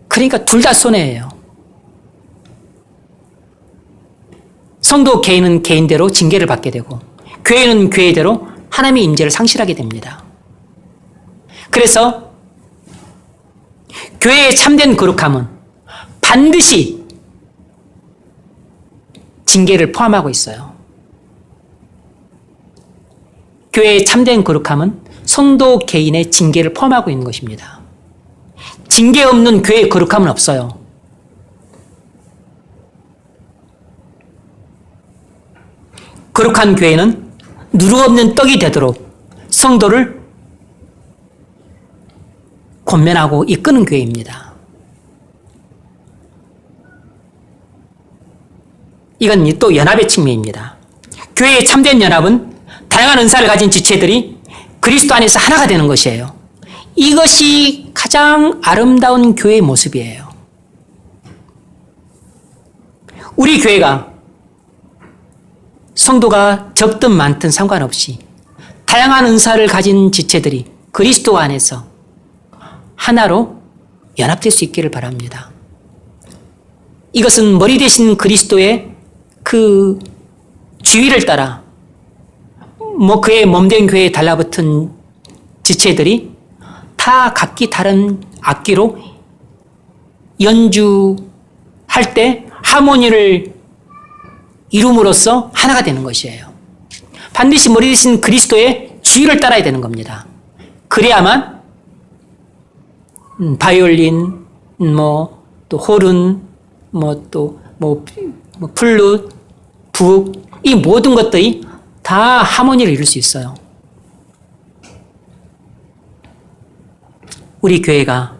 그러니까 둘 다 손해예요. 성도 개인은 개인대로 징계를 받게 되고 교회는 교회대로 하나님의 임재를 상실하게 됩니다. 그래서 교회의 참된 거룩함은 반드시 징계를 포함하고 있어요. 교회의 참된 거룩함은 성도 개인의 징계를 포함하고 있는 것입니다. 징계 없는 교회의 거룩함은 없어요. 거룩한 교회는 누루 없는 떡이 되도록 성도를 권면하고 이끄는 교회입니다. 이건 또 연합의 측면입니다. 교회의 참된 연합은 다양한 은사를 가진 지체들이 그리스도 안에서 하나가 되는 것이에요. 이것이 가장 아름다운 교회의 모습이에요. 우리 교회가 성도가 적든 많든 상관없이 다양한 은사를 가진 지체들이 그리스도 안에서 하나로 연합될 수 있기를 바랍니다. 이것은 머리 대신 그리스도의 그 주의를 따라 그의 몸된 교회에 달라붙은 지체들이 다 각기 다른 악기로 연주할 때 하모니를 이룸으로써 하나가 되는 것이에요. 반드시 머리 대신 그리스도의 주의를 따라야 되는 겁니다. 그래야만 바이올린, 또 호른, 플룻, 북, 이 모든 것들이 다 하모니를 이룰 수 있어요. 우리 교회가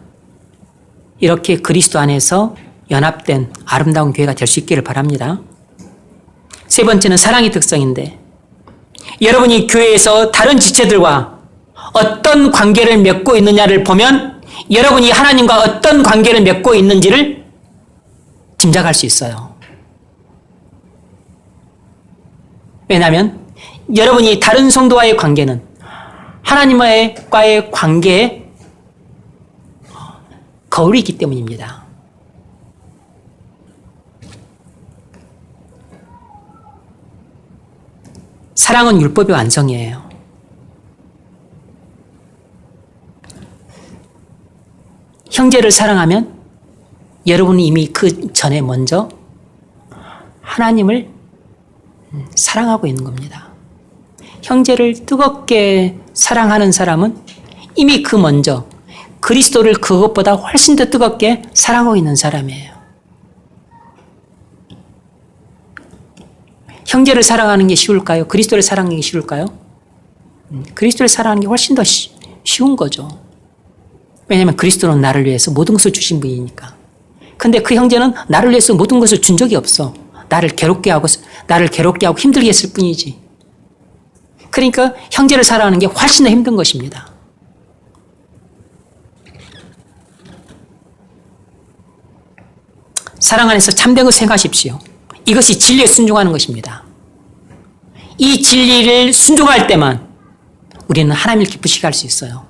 이렇게 그리스도 안에서 연합된 아름다운 교회가 될 수 있기를 바랍니다. 세 번째는 사랑의 특성인데, 여러분이 교회에서 다른 지체들과 어떤 관계를 맺고 있느냐를 보면 여러분이 하나님과 어떤 관계를 맺고 있는지를 짐작할 수 있어요. 왜냐하면 여러분이 다른 성도와의 관계는 하나님과의 관계의 거울이 있기 때문입니다. 사랑은 율법의 완성이에요. 형제를 사랑하면 여러분이 이미 그 전에 먼저 하나님을 사랑하고 있는 겁니다. 형제를 뜨겁게 사랑하는 사람은 이미 그 먼저 그리스도를 그것보다 훨씬 더 뜨겁게 사랑하고 있는 사람이에요. 형제를 사랑하는 게 쉬울까요? 그리스도를 사랑하는 게 쉬울까요? 그리스도를 사랑하는 게 훨씬 더 쉬운 거죠. 왜냐하면 그리스도는 나를 위해서 모든 것을 주신 분이니까. 근데 그 형제는 나를 위해서 모든 것을 준 적이 없어. 나를 괴롭게 하고 힘들게 했을 뿐이지. 그러니까 형제를 사랑하는 게 훨씬 더 힘든 것입니다. 사랑 안에서 참된 것을 생각하십시오. 이것이 진리에 순종하는 것입니다. 이 진리를 순종할 때만 우리는 하나님을 기쁘시게 할 수 있어요.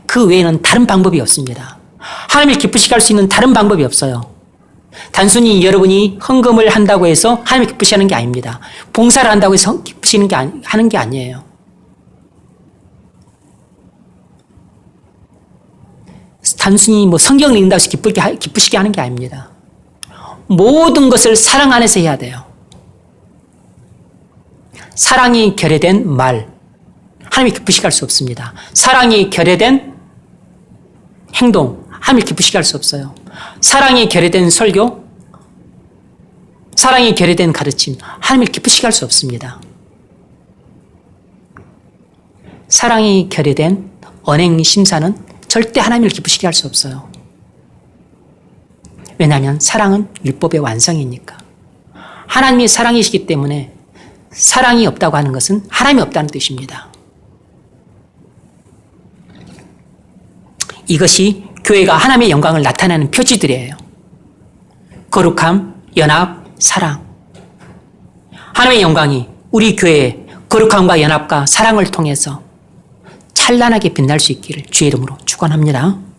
그 외에는 다른 방법이 없습니다. 하나님을 기쁘시게 할 수 있는 다른 방법이 없어요. 단순히 여러분이 헌금을 한다고 해서 하나님을 기쁘시게 하는 게 아닙니다. 봉사를 한다고 해서 하는 게 아니에요. 단순히 성경을 읽는다고 해서 기쁘시게 하는 게 아닙니다. 모든 것을 사랑 안에서 해야 돼요. 사랑이 결여된 말, 하나님이 기쁘시게 할 수 없습니다. 사랑이 결여된 행동, 하나님이 기쁘시게 할 수 없어요. 사랑이 결여된 설교, 사랑이 결여된 가르침, 하나님을 기쁘시게 할 수 없습니다. 사랑이 결여된 언행 심사는 절대 하나님을 기쁘시게 할 수 없어요. 왜냐하면 사랑은 율법의 완성이니까. 하나님이 사랑이시기 때문에 사랑이 없다고 하는 것은 하나님이 없다는 뜻입니다. 이것이 교회가 하나님의 영광을 나타내는 표지들이에요. 거룩함, 연합, 사랑. 하나님의 영광이 우리 교회의 거룩함과 연합과 사랑을 통해서 찬란하게 빛날 수 있기를 주의 이름으로 축원합니다.